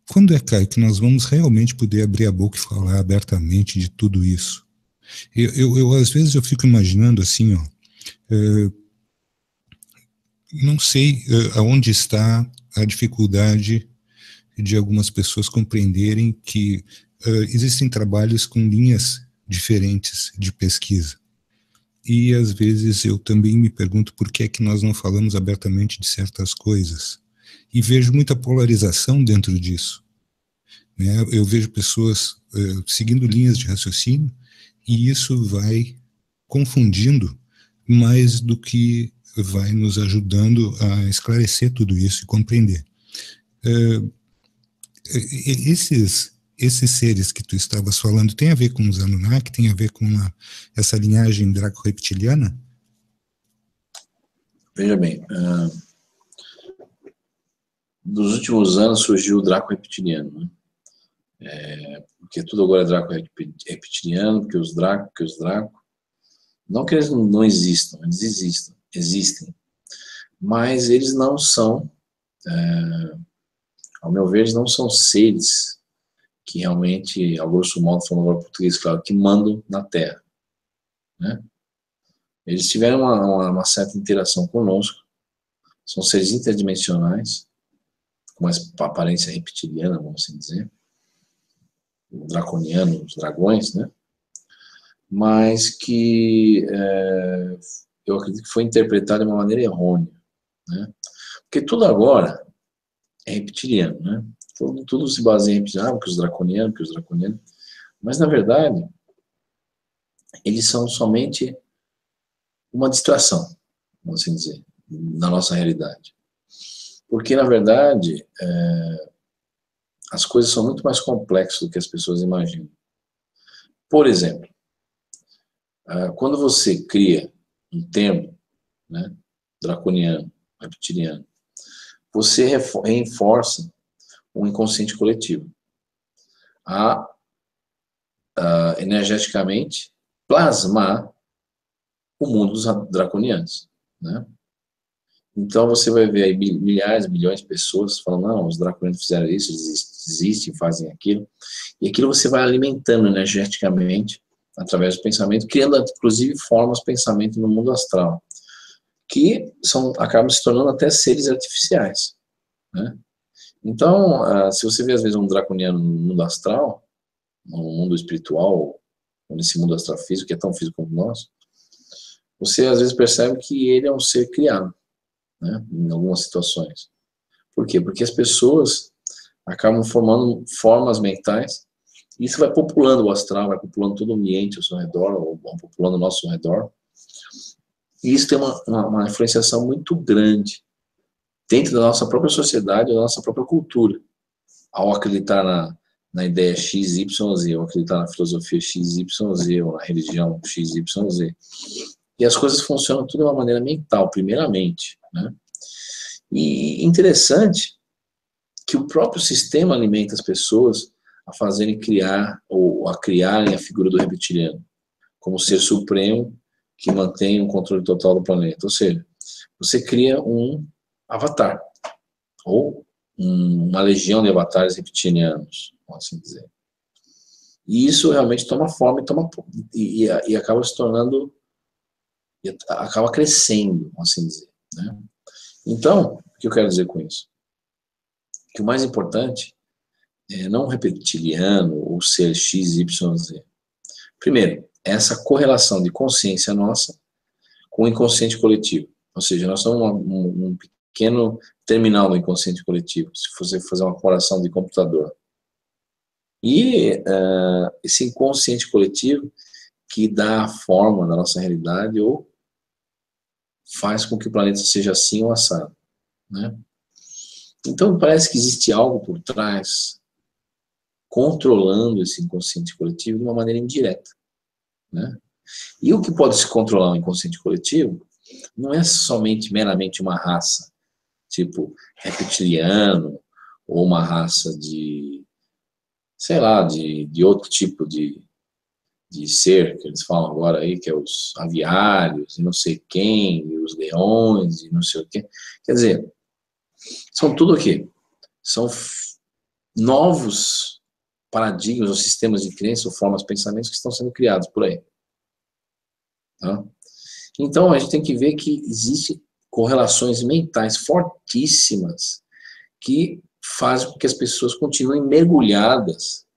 Quando Caio, que nós vamos realmente poder abrir a boca e falar abertamente de tudo isso? Eu às vezes eu fico imaginando assim, não sei aonde está a dificuldade de algumas pessoas compreenderem que existem trabalhos com linhas diferentes de pesquisa. E às vezes eu também me pergunto por que é que nós não falamos abertamente de certas coisas. E vejo muita polarização dentro disso, né? Eu vejo pessoas seguindo linhas de raciocínio, e isso vai confundindo mais do que vai nos ajudando a esclarecer tudo isso e compreender. Esses seres que tu estavas falando, tem a ver com os Anunnaki, tem a ver com essa linhagem draco-reptiliana? Veja bem, nos últimos anos surgiu o Draco reptiliano, né? Porque tudo agora é Draco reptiliano, porque os Draco, não que eles não existam, eles existem, mas eles não são, ao meu ver, eles não são seres que realmente, ao grosso modo, falando agora português, claro, que mandam na Terra, né? Eles tiveram uma certa interação conosco, são seres interdimensionais, com uma aparência reptiliana, vamos assim dizer, o draconiano, os dragões, né? Mas que eu acredito que foi interpretado de uma maneira errônea, né? Porque tudo agora é reptiliano, né? Tudo se baseia em reptiliano, que os draconianos, mas na verdade eles são somente uma distração, vamos assim dizer, na nossa realidade. Porque na verdade as coisas são muito mais complexas do que as pessoas imaginam. Por exemplo, quando você cria um termo, né, draconiano, reptiliano, você reforça um inconsciente coletivo. Energeticamente, plasmar o mundo dos draconianos, né? Então você vai ver aí milhares, milhões de pessoas falando, não, os draconianos fizeram isso, existem, fazem aquilo, e aquilo você vai alimentando energeticamente através do pensamento, criando inclusive formas de pensamento no mundo astral, que acabam se tornando até seres artificiais, né? Então, se você vê às vezes um draconiano no mundo astral, no mundo espiritual, ou nesse mundo astrafísico, que é tão físico como nós, você às vezes percebe que ele é um ser criado, né, em algumas situações. Por quê? Porque as pessoas acabam formando formas mentais, e isso vai populando o astral, vai populando todo o ambiente ao seu redor, ou populando o nosso redor, e isso tem uma influenciação muito grande dentro da nossa própria sociedade, da nossa própria cultura, ao acreditar na ideia XYZ, ou acreditar na filosofia XYZ, ou na religião XYZ. E as coisas funcionam tudo de uma maneira mental, primeiramente, né? E interessante que o próprio sistema alimenta as pessoas a fazerem criar, ou a criarem a figura do reptiliano, como ser supremo que mantém o controle total do planeta. Ou seja, você cria um avatar, ou uma legião de avatares reptilianos, vamos assim dizer. E isso realmente toma forma e acaba se tornando, acaba crescendo, vamos assim dizer, né? Então, o que eu quero dizer com isso? Que o mais importante é não reptiliano ou ser XYZ. Primeiro, essa correlação de consciência nossa com o inconsciente coletivo. Ou seja, nós somos um pequeno terminal do inconsciente coletivo, se você fazer uma comparação de computador. E esse inconsciente coletivo que dá a forma da nossa realidade ou faz com que o planeta seja assim ou assado, né? Então parece que existe algo por trás controlando esse inconsciente coletivo de uma maneira indireta, né? E o que pode se controlar o inconsciente coletivo não é somente meramente uma raça, tipo reptiliano, ou uma raça de, sei lá, de outro tipo de ser, que eles falam agora aí, que é os aviários, e não sei quem, e os leões, e não sei o quê. Quer dizer, são tudo o quê? São novos paradigmas, ou sistemas de crença, ou formas de pensamentos que estão sendo criados por aí. Tá? Então, a gente tem que ver que existem correlações mentais fortíssimas que fazem com que as pessoas continuem mergulhadas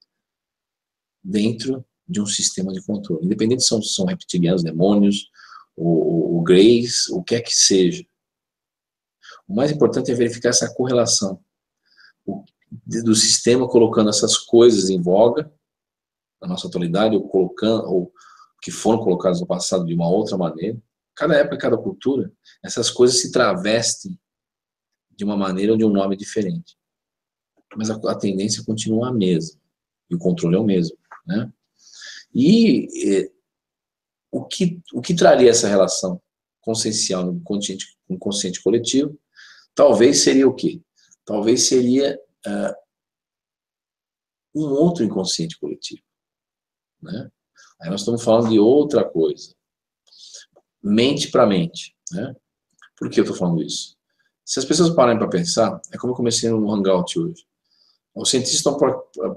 dentro de um sistema de controle. Independente se são reptilianos, demônios, ou greys, o que é que seja. O mais importante é verificar essa correlação do sistema colocando essas coisas em voga na nossa atualidade, ou que foram colocadas no passado de uma outra maneira. Cada época, cada cultura, essas coisas se travestem de uma maneira ou de um nome diferente. Mas a tendência continua a mesma. E o controle é o mesmo, né? E o que traria essa relação consciencial no inconsciente coletivo? Talvez seria o quê? Talvez seria um outro inconsciente coletivo, né? Aí nós estamos falando de outra coisa. Mente para mente, né? Por que eu estou falando isso? Se as pessoas pararem para pensar, é como eu comecei no Hangout hoje. Os cientistas estão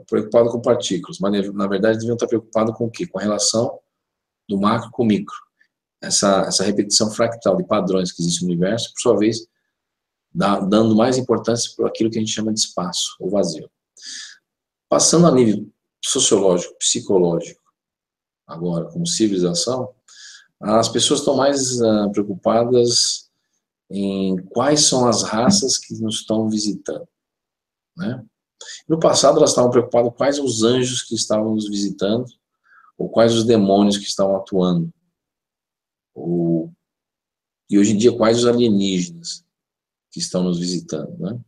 preocupados com partículas, mas na verdade deviam estar preocupados com o quê? Com a relação do macro com o micro. Essa repetição fractal de padrões que existe no universo, por sua vez, dando mais importância para aquilo que a gente chama de espaço, ou vazio. Passando a nível sociológico, psicológico, agora como civilização, as pessoas estão mais preocupadas em quais são as raças que nos estão visitando, né? No passado elas estavam preocupadas quais os anjos que estavam nos visitando, ou quais os demônios que estavam atuando, e hoje em dia quais os alienígenas que estão nos visitando, né?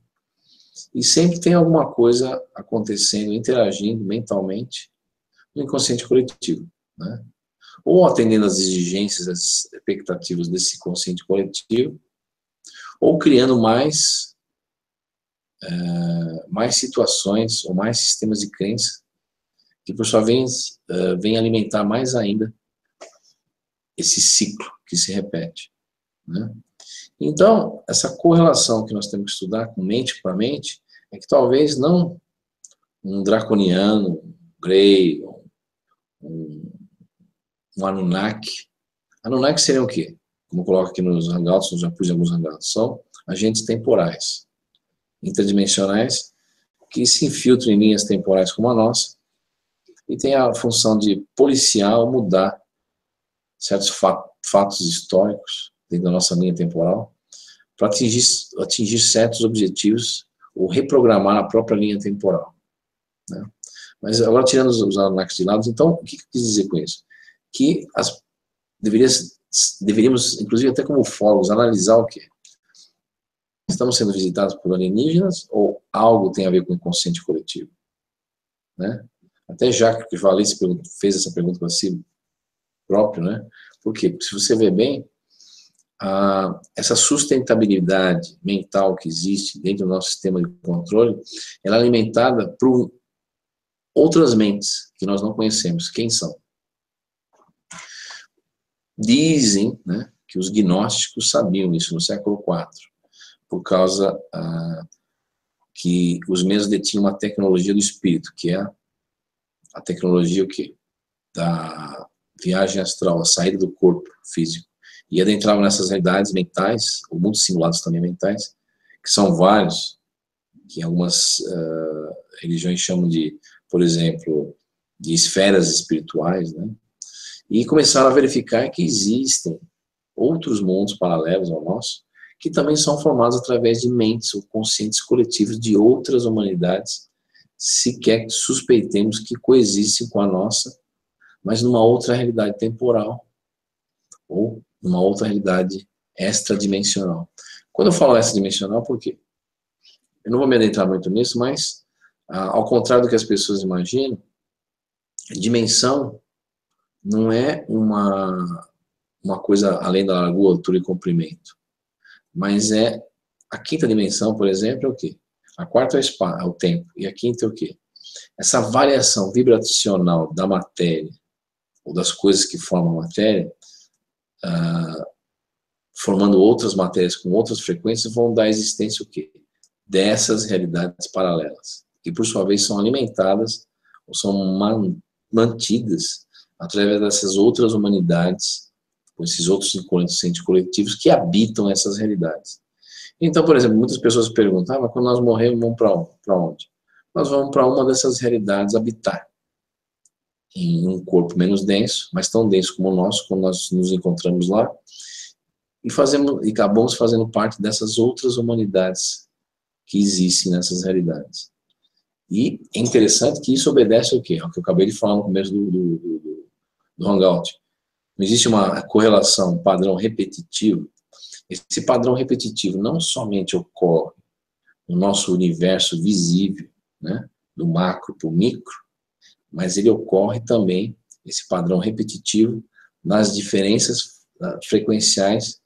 E sempre tem alguma coisa acontecendo, interagindo mentalmente no inconsciente coletivo, né? Ou atendendo às exigências, às expectativas desse inconsciente coletivo, ou criando mais mais situações ou mais sistemas de crença que, por sua vez, vem alimentar mais ainda esse ciclo que se repete, né? Então, essa correlação que nós temos que estudar com mente para mente é que talvez não um draconiano, um Grey, um Anunnaki. Anunnaki seriam o quê? Como coloca aqui nos hangouts, já pus em alguns hangouts, são agentes temporais, interdimensionais, que se infiltram em linhas temporais como a nossa e tem a função de policiar ou mudar certos fatos históricos dentro da nossa linha temporal para atingir certos objetivos ou reprogramar a própria linha temporal, né? Mas agora, tirando os Anunnakis de lado, então, o que eu quis dizer com isso? Que deveríamos, inclusive até como ufólogos, analisar o quê? Estamos sendo visitados por alienígenas ou algo tem a ver com o inconsciente coletivo, né? Até Jacques Vallée fez essa pergunta para si próprio, né? Porque se você vê bem, essa sustentabilidade mental que existe dentro do nosso sistema de controle, ela é alimentada por outras mentes que nós não conhecemos. Quem são? Dizem, né, que os gnósticos sabiam isso no século IV, por causa que os mesmos detinham uma tecnologia do espírito, que é a tecnologia o quê? Da viagem astral, a saída do corpo físico. E adentravam nessas realidades mentais, ou mundos simulados também mentais, que são vários, que algumas religiões chamam de, por exemplo, de esferas espirituais, né? E começaram a verificar que existem outros mundos paralelos ao nosso, que também são formados através de mentes ou conscientes coletivos de outras humanidades, sequer suspeitemos que coexistem com a nossa, mas numa outra realidade temporal, ou numa outra realidade extradimensional. Quando eu falo extradimensional, por quê? Eu não vou me adentrar muito nisso, mas, ao contrário do que as pessoas imaginam, dimensão não é uma coisa além da largura, altura e comprimento, mas é a quinta dimensão, por exemplo, é o quê? A quarta é o tempo, e a quinta é o quê? Essa variação vibracional da matéria, ou das coisas que formam a matéria, formando outras matérias com outras frequências, vão dar existência o quê? Dessas realidades paralelas, que por sua vez são alimentadas ou são mantidas através dessas outras humanidades, com esses outros inconscientes coletivos que habitam essas realidades. Então, por exemplo, muitas pessoas perguntam, mas quando nós morremos, vamos para onde? Nós vamos para uma dessas realidades habitar, em um corpo menos denso, mas tão denso como o nosso, quando nós nos encontramos lá, e acabamos fazendo parte dessas outras humanidades que existem nessas realidades. E é interessante que isso obedece ao quê? Ao que eu acabei de falar no começo do Hangout. Não existe uma correlação, um padrão repetitivo. Esse padrão repetitivo não somente ocorre no nosso universo visível, né, do macro para o micro, mas ele ocorre também, esse padrão repetitivo, nas diferenças frequenciais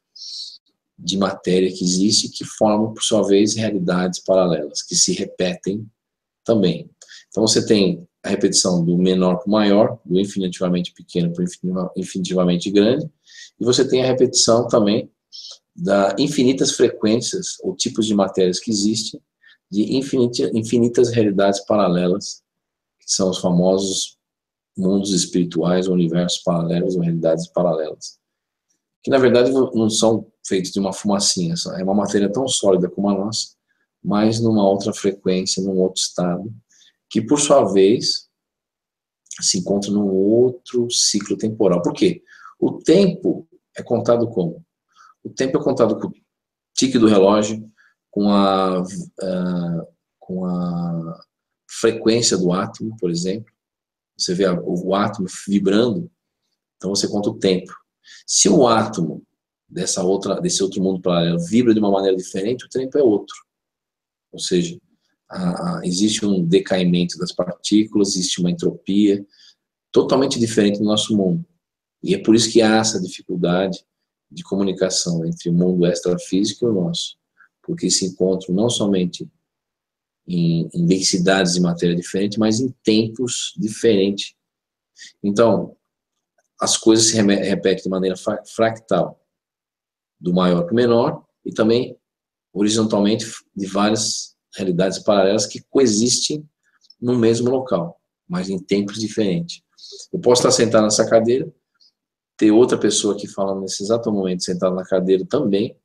de matéria que existe, que formam, por sua vez, realidades paralelas, que se repetem também. Então você tem a repetição do menor para o maior, do infinitivamente pequeno para o infinitivamente grande, e você tem a repetição também das infinitas frequências ou tipos de matérias que existem, de infinitas realidades paralelas, que são os famosos mundos espirituais, ou universos paralelos, ou realidades paralelas, que na verdade não são feitos de uma fumacinha, é uma matéria tão sólida como a nossa, mas numa outra frequência, num outro estado, que por sua vez se encontra num outro ciclo temporal. Por quê? O tempo é contado como? O tempo é contado com o tique do relógio, com a frequência do átomo, por exemplo. Você vê o átomo vibrando, então você conta o tempo. Se o átomo desse outro mundo paralelo vibra de uma maneira diferente, o tempo é outro. Ou seja, existe um decaimento das partículas, existe uma entropia totalmente diferente do nosso mundo. E é por isso que há essa dificuldade de comunicação entre o mundo extrafísico e o nosso. Porque se encontram não somente em densidades de matéria diferentes, mas em tempos diferentes. Então, as coisas se repetem de maneira fractal, do maior para o menor, e também horizontalmente de várias realidades paralelas que coexistem no mesmo local, mas em tempos diferentes. Eu posso estar sentado nessa cadeira, ter outra pessoa aqui falando nesse exato momento sentada na cadeira também,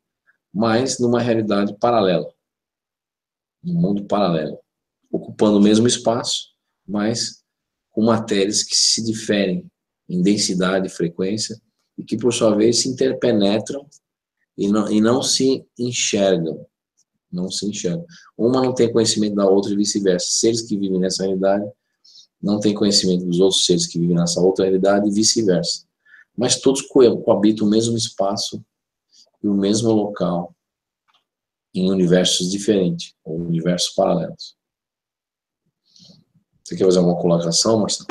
mas numa realidade paralela, num mundo paralelo, ocupando o mesmo espaço, mas com matérias que se diferem em densidade e frequência e que, por sua vez, se interpenetram e não se enxergam. Não se enxergam. Uma não tem conhecimento da outra e vice-versa. Seres que vivem nessa realidade não têm conhecimento dos outros seres que vivem nessa outra realidade e vice-versa. Mas todos coabitam o mesmo espaço e o mesmo local em universos diferentes, ou universos paralelos. Você quer fazer alguma colocação, Marcelo?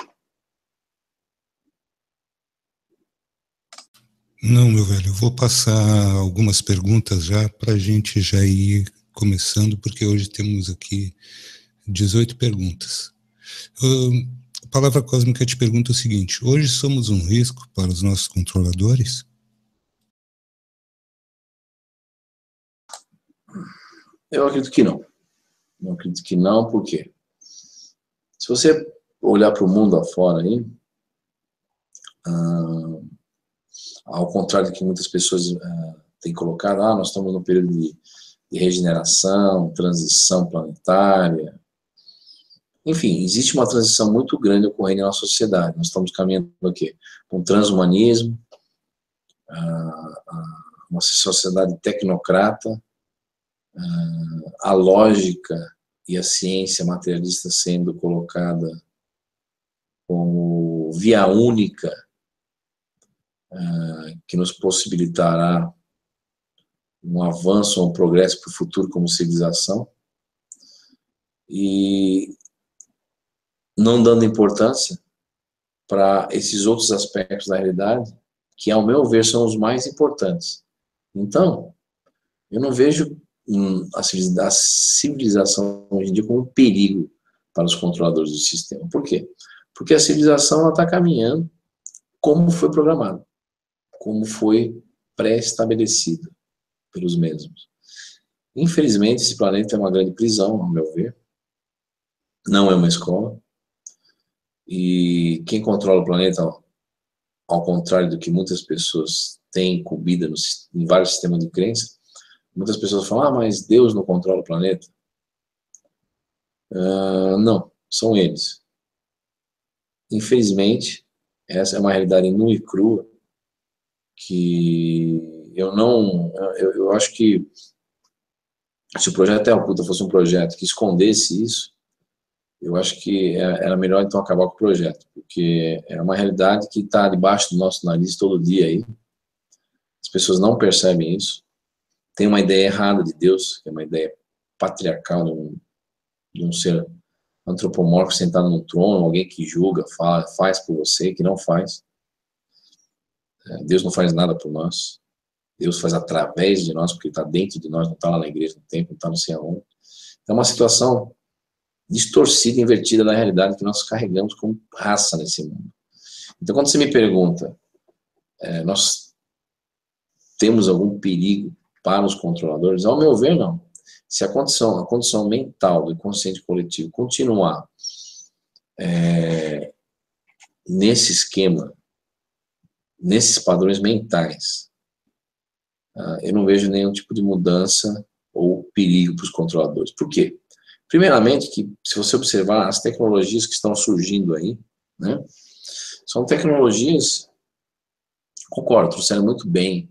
Não, meu velho, eu vou passar algumas perguntas já para a gente já ir começando, porque hoje temos aqui 18 perguntas. A palavra cósmica te pergunta o seguinte: hoje somos um risco para os nossos controladores? Eu acredito que não. Eu acredito que não, por quê? Se você olhar para o mundo afora aí, ao contrário do que muitas pessoas têm colocado, nós estamos num período de regeneração, transição planetária. Enfim, existe uma transição muito grande ocorrendo na nossa sociedade. Nós estamos caminhando para o quê? Para um transhumanismo, uma sociedade tecnocrata, a lógica e a ciência materialista sendo colocada como via única que nos possibilitará um avanço ou um progresso para o futuro como civilização, e não dando importância para esses outros aspectos da realidade, que, ao meu ver, são os mais importantes. Então, eu não vejo a civilização hoje em dia como um perigo para os controladores do sistema. Por quê? Porque a civilização está caminhando como foi programado, como foi pré-estabelecido pelos mesmos. Infelizmente, esse planeta é uma grande prisão, ao meu ver. Não é uma escola. E quem controla o planeta, ao contrário do que muitas pessoas têm incumbida em vários sistemas de crença, muitas pessoas falam, mas Deus não controla o planeta. Não, são eles. Infelizmente, essa é uma realidade nua e crua, que eu acho que se o projeto Terra Oculta fosse um projeto que escondesse isso, eu acho que era melhor então acabar com o projeto, porque é uma realidade que está debaixo do nosso nariz todo dia aí. As pessoas não percebem isso. Tem uma ideia errada de Deus, que é uma ideia patriarcal de um ser antropomórfico sentado num trono, alguém que julga, faz por você, que não faz. Deus não faz nada por nós. Deus faz através de nós, porque Ele está dentro de nós, não está lá na igreja, no templo, não está não sei aonde. É uma situação distorcida, invertida da realidade que nós carregamos como raça nesse mundo. Então, quando você me pergunta, nós temos algum perigo para os controladores? Ao meu ver, não. Se a condição mental do inconsciente coletivo continuar nesse esquema, nesses padrões mentais, eu não vejo nenhum tipo de mudança ou perigo para os controladores. Por quê? Primeiramente, que se você observar as tecnologias que estão surgindo aí, né, são tecnologias, concordo, trouxeram muito bem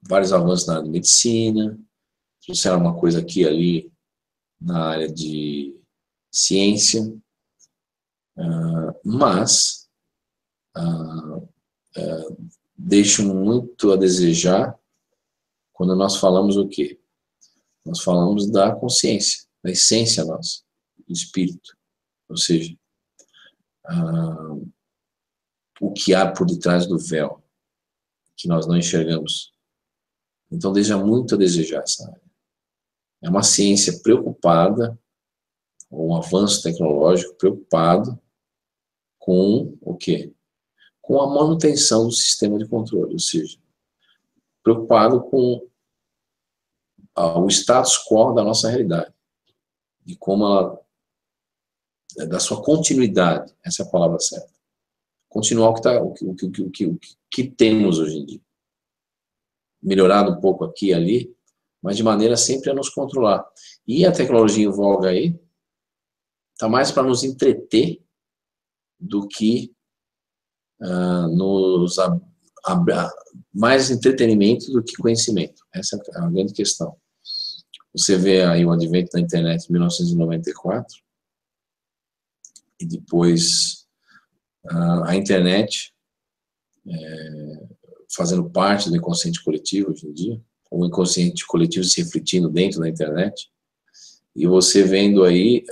vários avanços na área de medicina, trouxeram uma coisa aqui e ali na área de ciência, mas deixam muito a desejar quando nós falamos o quê? Nós falamos da consciência, da essência nossa, do espírito, ou seja, o que há por detrás do véu, que nós não enxergamos. Então deixa muito a desejar essa área. É uma ciência preocupada um avanço tecnológico preocupado com o quê? Com a manutenção do sistema de controle, ou seja, preocupado com o status quo da nossa realidade, de como ela, da sua continuidade, essa é a palavra certa. Continuar o que temos hoje em dia. Melhorado um pouco aqui e ali, mas de maneira sempre a nos controlar. E a tecnologia em voga aí está mais para nos entreter do que mais entretenimento do que conhecimento. Essa é a grande questão. Você vê aí o advento da internet em 1994 e depois a internet fazendo parte do inconsciente coletivo hoje em dia, o inconsciente coletivo se refletindo dentro da internet, e você vendo aí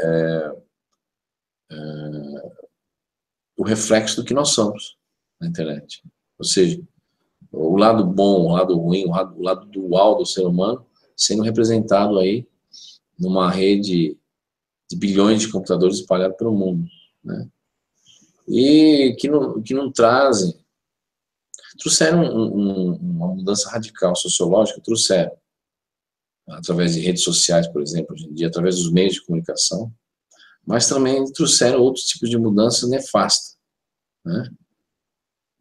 o reflexo do que nós somos na internet. Ou seja, o lado bom, o lado ruim, o lado dual do ser humano sendo representado aí numa rede de bilhões de computadores espalhados pelo mundo, né? E que não trouxeram uma mudança radical sociológica, trouxeram, através de redes sociais, por exemplo, hoje em dia, através dos meios de comunicação, mas também trouxeram outros tipos de mudanças nefastas, né?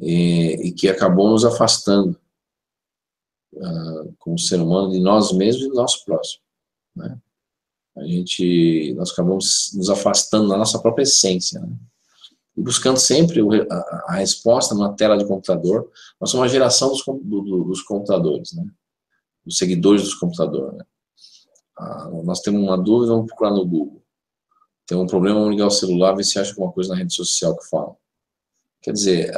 E que acabou nos afastando, como ser humano, de nós mesmos e do nosso próximo, né? Nós acabamos nos afastando da nossa própria essência, né? E buscando sempre a resposta numa tela de computador. Nós somos uma geração dos computadores, né? Dos seguidores dos computadores, né? Nós temos uma dúvida, vamos procurar no Google. Tem um problema, vamos ligar o celular, ver se acha alguma coisa na rede social que fala. Quer dizer,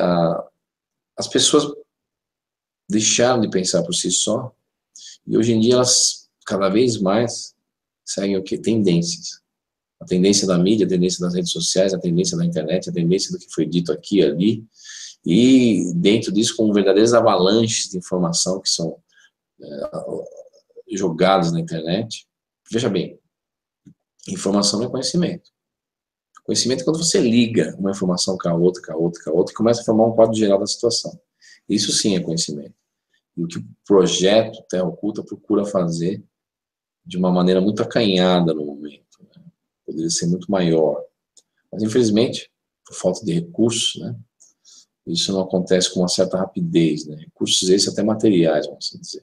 as pessoas deixaram de pensar por si só, e hoje em dia elas cada vez mais seguem o quê? Tendências. A tendência da mídia, a tendência das redes sociais, a tendência da internet, a tendência do que foi dito aqui e ali, e dentro disso com verdadeiras avalanches de informação que são jogadas na internet. Veja bem, informação não é conhecimento. Conhecimento é quando você liga uma informação com a outra, com a outra, com a outra, e começa a formar um quadro geral da situação. Isso sim é conhecimento. E o que o projeto Terra Oculta procura fazer de uma maneira muito acanhada no momento, né? Poderia ser muito maior. Mas, infelizmente, por falta de recursos, né, isso não acontece com uma certa rapidez, né? Recursos esses até materiais, vamos dizer.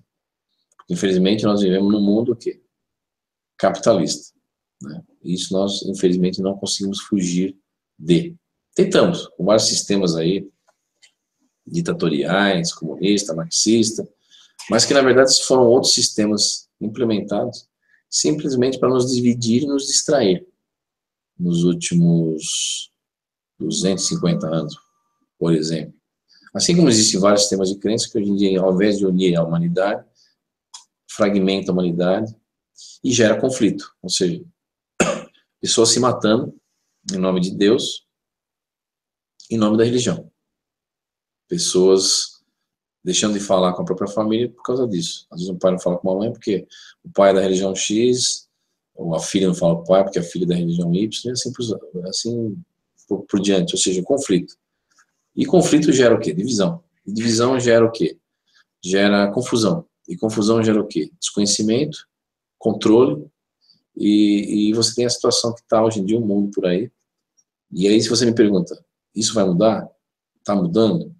Porque, infelizmente, nós vivemos num mundo que capitalista, né? E isso nós, infelizmente, não conseguimos fugir de. Tentamos, com vários sistemas aí, ditatoriais, comunista, marxista, mas que, na verdade, foram outros sistemas implementados simplesmente para nos dividir e nos distrair nos últimos 250 anos, por exemplo. Assim como existem vários sistemas de crença que hoje em dia, ao invés de unir a humanidade, fragmenta a humanidade e gera conflito, ou seja, pessoas se matando em nome de Deus, em nome da religião. Pessoas deixando de falar com a própria família por causa disso. Às vezes um pai não fala com a mãe porque o pai é da religião X, ou a filha não fala com o pai porque a filha é da religião Y, e assim por diante, ou seja, conflito. E conflito gera o quê? Divisão. E divisão gera o quê? Gera confusão. E confusão gera o quê? Desconhecimento, controle, e você tem a situação que está hoje em dia o mundo por aí. E aí se você me pergunta, isso vai mudar? Está mudando?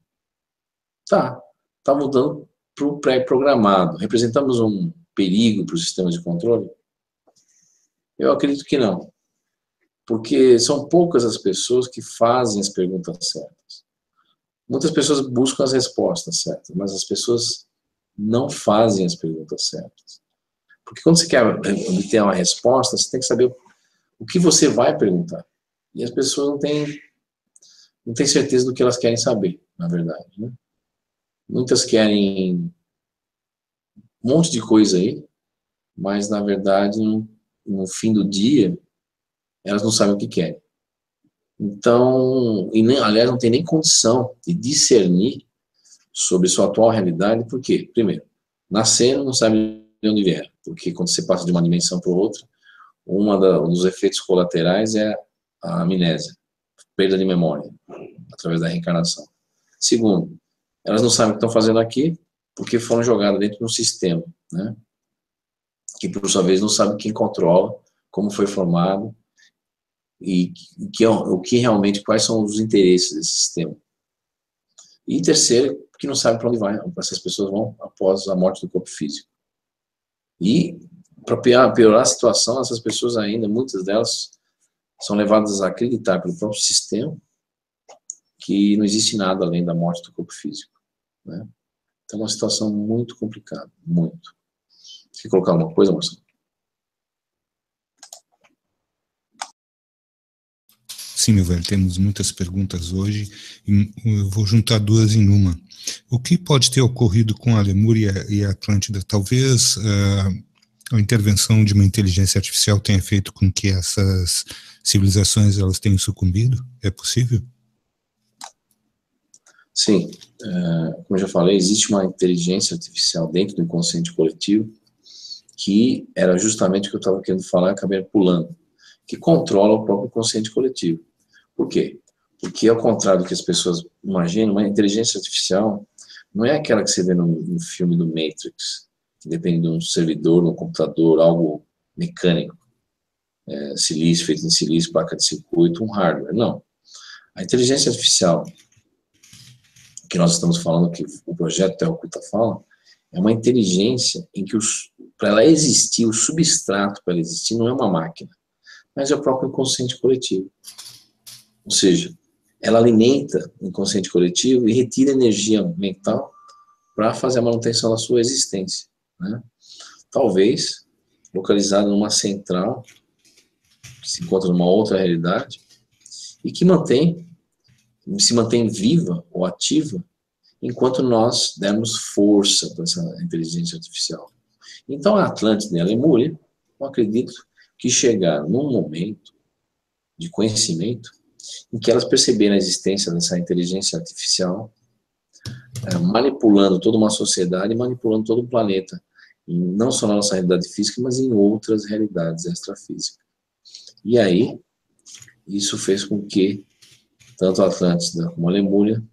Está mudando para o pré-programado. Representamos um perigo para os sistemas de controle? Eu acredito que não. Porque são poucas as pessoas que fazem as perguntas certas. Muitas pessoas buscam as respostas certas, mas as pessoas não fazem as perguntas certas. Porque quando você quer obter uma resposta, você tem que saber o que você vai perguntar. E as pessoas não têm certeza do que elas querem saber, na verdade, né? Muitas querem um monte de coisa aí, mas, na verdade, no fim do dia, elas não sabem o que querem. Então, aliás, não tem nem condição de discernir sobre sua atual realidade. Por quê? Primeiro, nasceram, não sabem de onde vieram. Porque quando você passa de uma dimensão para outra, Um dos efeitos colaterais é a amnésia, perda de memória, através da reencarnação. Segundo, elas não sabem o que estão fazendo aqui, porque foram jogadas dentro de um sistema, né? Que, por sua vez, não sabe quem controla, como foi formado, e realmente, quais são os interesses desse sistema. E terceiro, que não sabe para onde vai, essas pessoas vão após a morte do corpo físico. E, para piorar a situação, essas pessoas ainda, muitas delas, são levadas a acreditar pelo próprio sistema que não existe nada além da morte do corpo físico, né? Então é uma situação muito complicada, muito. Quer colocar alguma coisa, Marcelo? Sim, meu velho, temos muitas perguntas hoje, e eu vou juntar duas em uma. O que pode ter ocorrido com a Lemúria e a Atlântida? Talvez a intervenção de uma inteligência artificial tenha feito com que essas civilizações elas tenham sucumbido? É possível? Sim. Como eu já falei, existe uma inteligência artificial dentro do inconsciente coletivo que era justamente o que eu estava querendo falar e acabei pulando, que controla o próprio inconsciente coletivo. Por quê? Porque, ao contrário do que as pessoas imaginam, uma inteligência artificial não é aquela que você vê no filme do Matrix, que depende de um servidor, um computador, algo mecânico, silício, feito em silício, placa de circuito, um hardware. Não. A inteligência artificial que nós estamos falando, que o projeto Terra Oculta fala, é uma inteligência em que, para ela existir, o substrato para ela existir não é uma máquina, mas é o próprio inconsciente coletivo. Ou seja, ela alimenta o inconsciente coletivo e retira energia mental para fazer a manutenção da sua existência, né? Talvez localizada numa central que se encontra numa outra realidade e que se mantém viva ou ativa enquanto nós dermos força para essa inteligência artificial. Então, a Atlântida e a Lemúria, eu acredito que chegaram num momento de conhecimento em que elas perceberam a existência dessa inteligência artificial, manipulando toda uma sociedade, manipulando todo o planeta, não só na nossa realidade física, mas em outras realidades extrafísicas. E aí, isso fez com que tanto a Atlântida como a Lemúria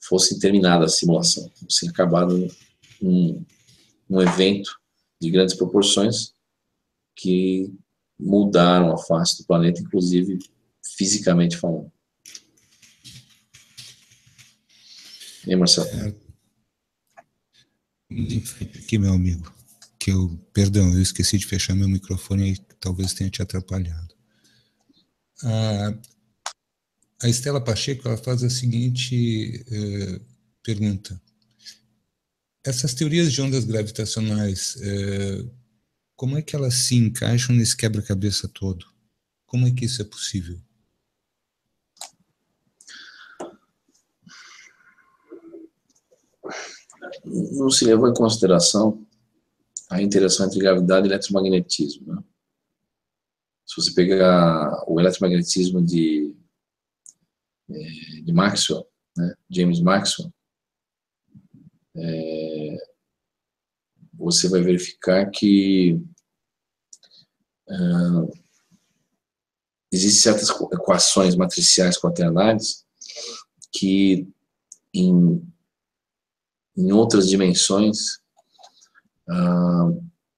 fosse terminada a simulação, fosse acabado um evento de grandes proporções que mudaram a face do planeta, inclusive fisicamente falando. E aí, Marcelo? Aqui, meu amigo, perdão, eu esqueci de fechar meu microfone e talvez tenha te atrapalhado. A Estela Pacheco, ela faz a seguinte pergunta. Essas teorias de ondas gravitacionais, como é que elas se encaixam nesse quebra-cabeça todo? Como é que isso é possível? Não se levou em consideração a interação entre gravidade e eletromagnetismo, né? Se você pegar o eletromagnetismo de Maxwell, né, James Maxwell, você vai verificar que existem certas equações matriciais quaternárias que em outras dimensões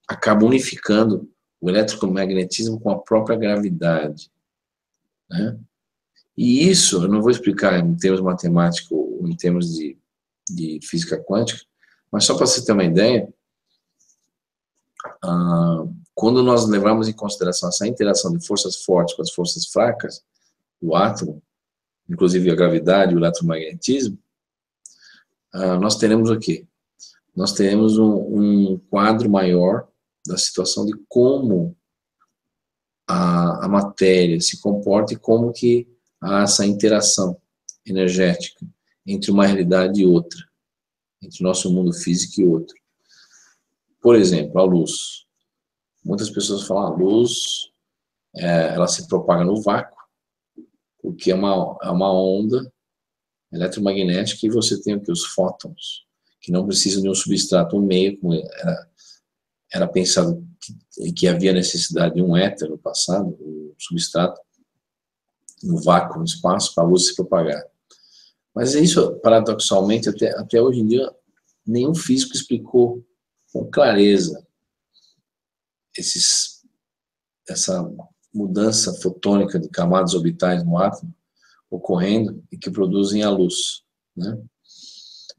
acabam unificando o eletromagnetismo com a própria gravidade, né? E isso, eu não vou explicar em termos matemáticos ou em termos de física quântica, mas só para você ter uma ideia, quando nós levamos em consideração essa interação de forças fortes com as forças fracas, o átomo, inclusive a gravidade e o eletromagnetismo, nós teremos o quê? Nós teremos um quadro maior da situação de como a matéria se comporta e como que há essa interação energética entre uma realidade e outra, entre o nosso mundo físico e outro. Por exemplo, a luz. Muitas pessoas falam, a luz, ela se propaga no vácuo, porque é uma onda eletromagnética e você tem os fótons, que não precisam de um substrato, um meio, como era pensado que havia necessidade de um éter no passado, um substrato, no vácuo, no espaço, para a luz se propagar. Mas isso, paradoxalmente, até hoje em dia, nenhum físico explicou com clareza essa mudança fotônica de camadas orbitais no átomo ocorrendo e que produzem a luz, né?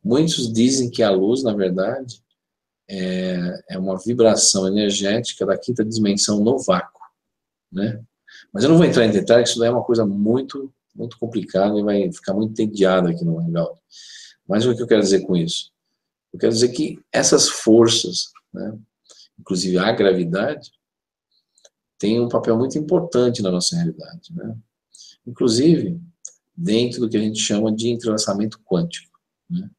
Muitos dizem que a luz, na verdade, é uma vibração energética da quinta dimensão no vácuo, né? Mas eu não vou entrar em detalhes, isso daí é uma coisa muito, muito complicada e vai ficar muito entediado aqui no Hangout. Mas o que eu quero dizer com isso? Eu quero dizer que essas forças, né, inclusive a gravidade, tem um papel muito importante na nossa realidade, né? Inclusive dentro do que a gente chama de entrelaçamento quântico, né?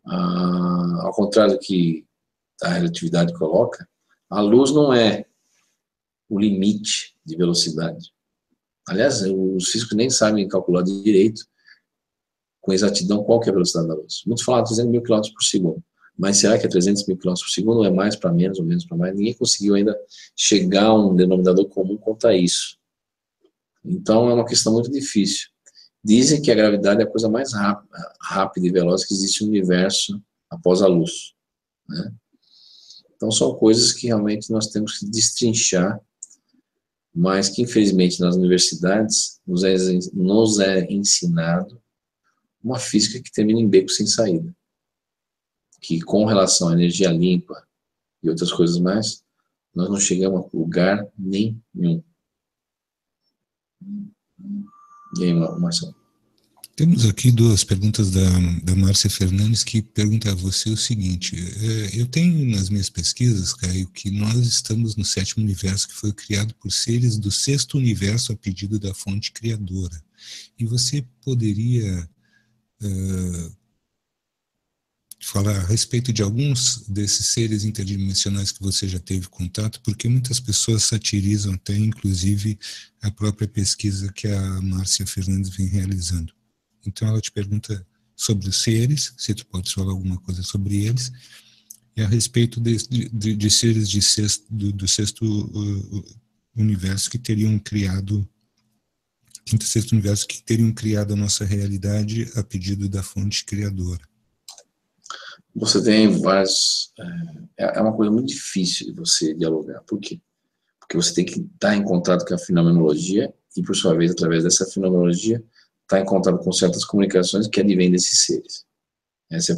Ao contrário do que a relatividade coloca, a luz não é o limite de velocidade. Aliás, os físicos nem sabem calcular direito, com exatidão, qual que é a velocidade da luz. Muitos falam 300 mil km por segundo. Mas será que é 300 mil km por segundo? Ou é mais para menos, ou menos para mais? Ninguém conseguiu ainda chegar a um denominador comum quanto a isso. Então, é uma questão muito difícil. Dizem que a gravidade é a coisa mais rápida e veloz que existe no universo após a luz, né? Então, são coisas que realmente nós temos que destrinchar, mas que, infelizmente, nas universidades nos é ensinado uma física que termina em beco sem saída. Que, com relação à energia limpa e outras coisas mais, nós não chegamos a lugar nenhum. E aí, Marcelo? Temos aqui duas perguntas da Márcia Fernandes, que pergunta a você o seguinte: eu tenho nas minhas pesquisas, Caio, que nós estamos no 7º universo, que foi criado por seres do 6º universo a pedido da fonte criadora. E você poderia falar a respeito de alguns desses seres interdimensionais que você já teve contato, porque muitas pessoas satirizam até, inclusive, a própria pesquisa que a Márcia Fernandes vem realizando. Então ela te pergunta sobre os seres, se tu pode falar alguma coisa sobre eles, e a respeito de seres do 6º universo que teriam criado, 5º e 6º universo que teriam criado a nossa realidade a pedido da fonte criadora. Você tem vários... É uma coisa muito difícil de você dialogar. Por quê? Porque você tem que estar em contato com a fenomenologia e, por sua vez, através dessa fenomenologia, estar em contato com certas comunicações que advêm desses seres. Esse é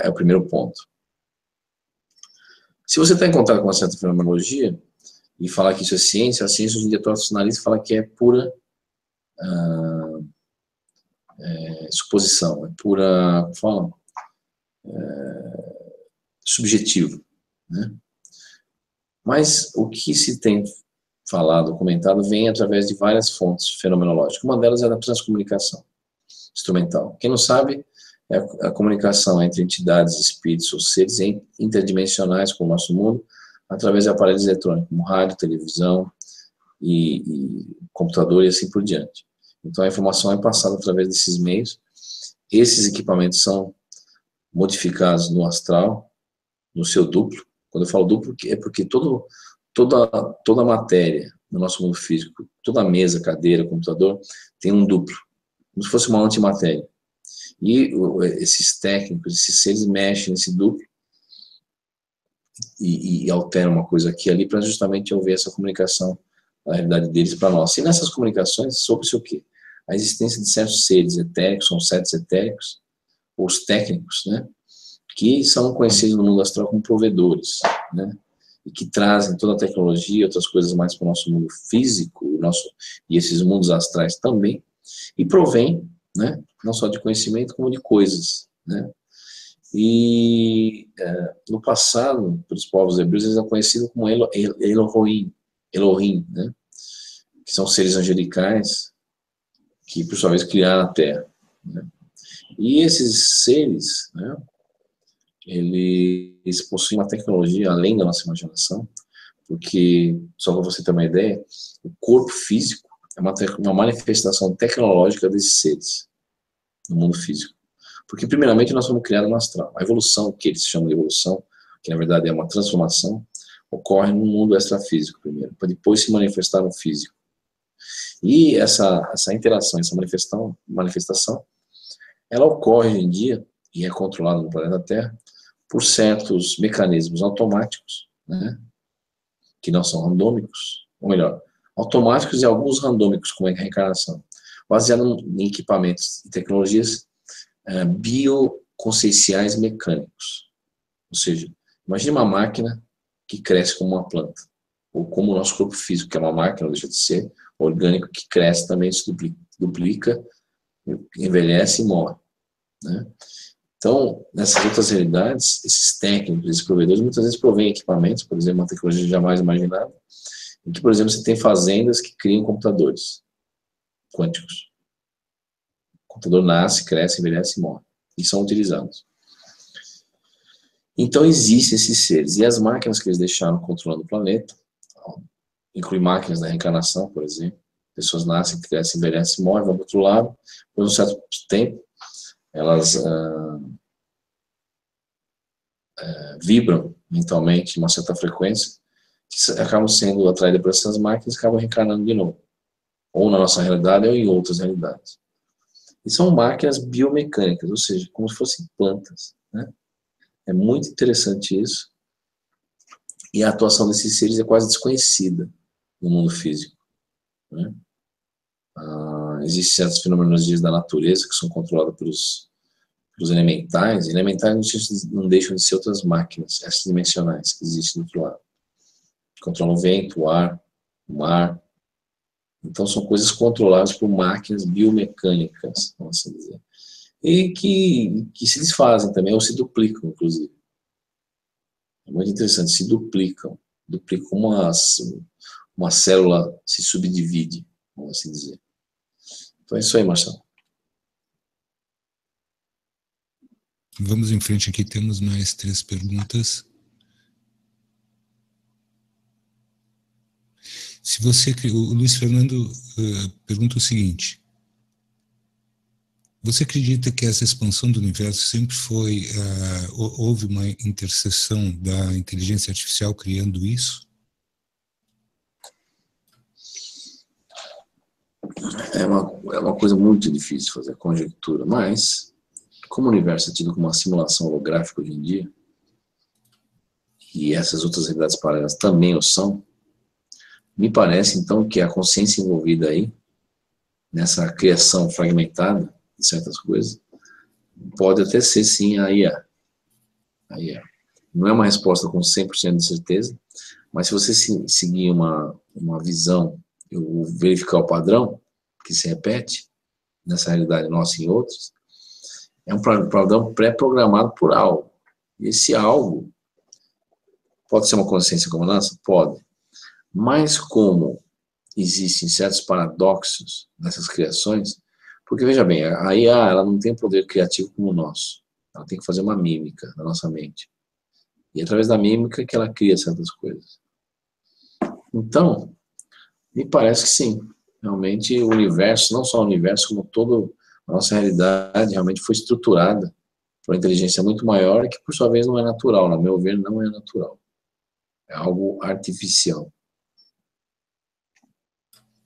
o primeiro ponto. Se você está em contato com uma certa fenomenologia e falar que isso é ciência, a ciência hoje em dia torce o nariz e fala que é pura suposição, é pura, como fala? Subjetivo, né? Mas o que se tem falado, comentado, vem através de várias fontes fenomenológicas. Uma delas é a transcomunicação instrumental. Quem não sabe, é a comunicação entre entidades, espíritos ou seres interdimensionais com o nosso mundo, através de aparelhos eletrônicos, como rádio, televisão e computador e assim por diante. Então a informação é passada através desses meios. Esses equipamentos são modificados no astral, no seu duplo. Quando eu falo duplo, é porque toda a matéria no nosso mundo físico, toda a mesa, cadeira, computador, tem um duplo, como se fosse uma antimatéria. E esses técnicos, esses seres mexem nesse duplo e alteram uma coisa aqui e ali para justamente ouvir essa comunicação da realidade deles para nós. E nessas comunicações, soube-se o quê? A existência de certos seres etéricos, são seres etéricos, ou os técnicos, né, que são conhecidos no mundo astral como provedores, né, e que trazem toda a tecnologia, outras coisas mais para o nosso mundo físico, e esses mundos astrais também, e provém, né, não só de conhecimento, como de coisas, né. E no passado, pelos povos hebreus, eles eram conhecidos como Elohim, né, que são seres angelicais que, por sua vez, criaram a Terra, né. E esses seres, né, eles possuem uma tecnologia além da nossa imaginação, porque, só para você ter uma ideia, o corpo físico é uma manifestação tecnológica desses seres no mundo físico. Porque, primeiramente, nós fomos criados no astral. A evolução, que eles chamam de evolução, que na verdade é uma transformação, ocorre no mundo extrafísico primeiro, para depois se manifestar no físico. E essa interação, essa manifestação, ela ocorre hoje em dia, e é controlada no planeta Terra, por certos mecanismos automáticos, né, que não são randômicos, ou melhor, automáticos e alguns randômicos, como é a reencarnação, baseado em equipamentos e tecnologias bioconscienciais mecânicos. Ou seja, imagine uma máquina que cresce como uma planta, ou como o nosso corpo físico, que é uma máquina, não deixa de ser, orgânico, que cresce também, se duplica, envelhece e morre, né? Então, nessas outras realidades, esses técnicos, esses provedores, muitas vezes provêm equipamentos, por exemplo, uma tecnologia jamais imaginada, em que, por exemplo, você tem fazendas que criam computadores quânticos. O computador nasce, cresce, envelhece e morre. E são utilizados. Então, existem esses seres. E as máquinas que eles deixaram controlando o planeta, inclui máquinas da reencarnação, por exemplo. Pessoas nascem, crescem, envelhecem, morrem, vão para o outro lado. Por um certo tempo, elas vibram mentalmente em uma certa frequência, que acabam sendo atraídas por essas máquinas e acabam reencarnando de novo. Ou na nossa realidade, ou em outras realidades. E são máquinas biomecânicas, ou seja, como se fossem plantas, né? É muito interessante isso. E a atuação desses seres é quase desconhecida no mundo físico, né? Existem certas fenomenologias da natureza que são controladas pelos elementais. E elementais não deixam de ser outras máquinas extradimensionais que existem do outro lado. Controlam o vento, o ar, o mar. Então são coisas controladas por máquinas biomecânicas, vamos assim dizer. E que se desfazem também, ou se duplicam, inclusive. É muito interessante, se duplicam. Duplicam como uma célula se subdivide, vamos assim dizer. Então é isso aí, Marcelo. Vamos em frente aqui, temos mais 3 perguntas. O Luiz Fernando pergunta o seguinte: você acredita que essa expansão do universo sempre houve uma interseção da inteligência artificial criando isso? É uma coisa muito difícil fazer conjectura, mas como o universo é tido como uma simulação holográfica hoje em dia, e essas outras realidades paralelas também o são, me parece então que a consciência envolvida aí, nessa criação fragmentada de certas coisas, pode até ser sim a IA. Não é uma resposta com 100% de certeza, mas se você seguir uma visão, eu verificar o padrão que se repete nessa realidade nossa e em outros, é um padrão pré-programado por algo. E esse algo pode ser uma consciência como a nossa? Pode. Mas como existem certos paradoxos nessas criações, porque veja bem, a IA ela não tem poder criativo como o nosso. Ela tem que fazer uma mímica na nossa mente. E é através da mímica que ela cria certas coisas. Então, me parece que sim. Realmente o universo, não só o universo, como toda a nossa realidade, realmente foi estruturada por uma inteligência muito maior, que por sua vez não é natural. No meu ver, não é natural. É algo artificial.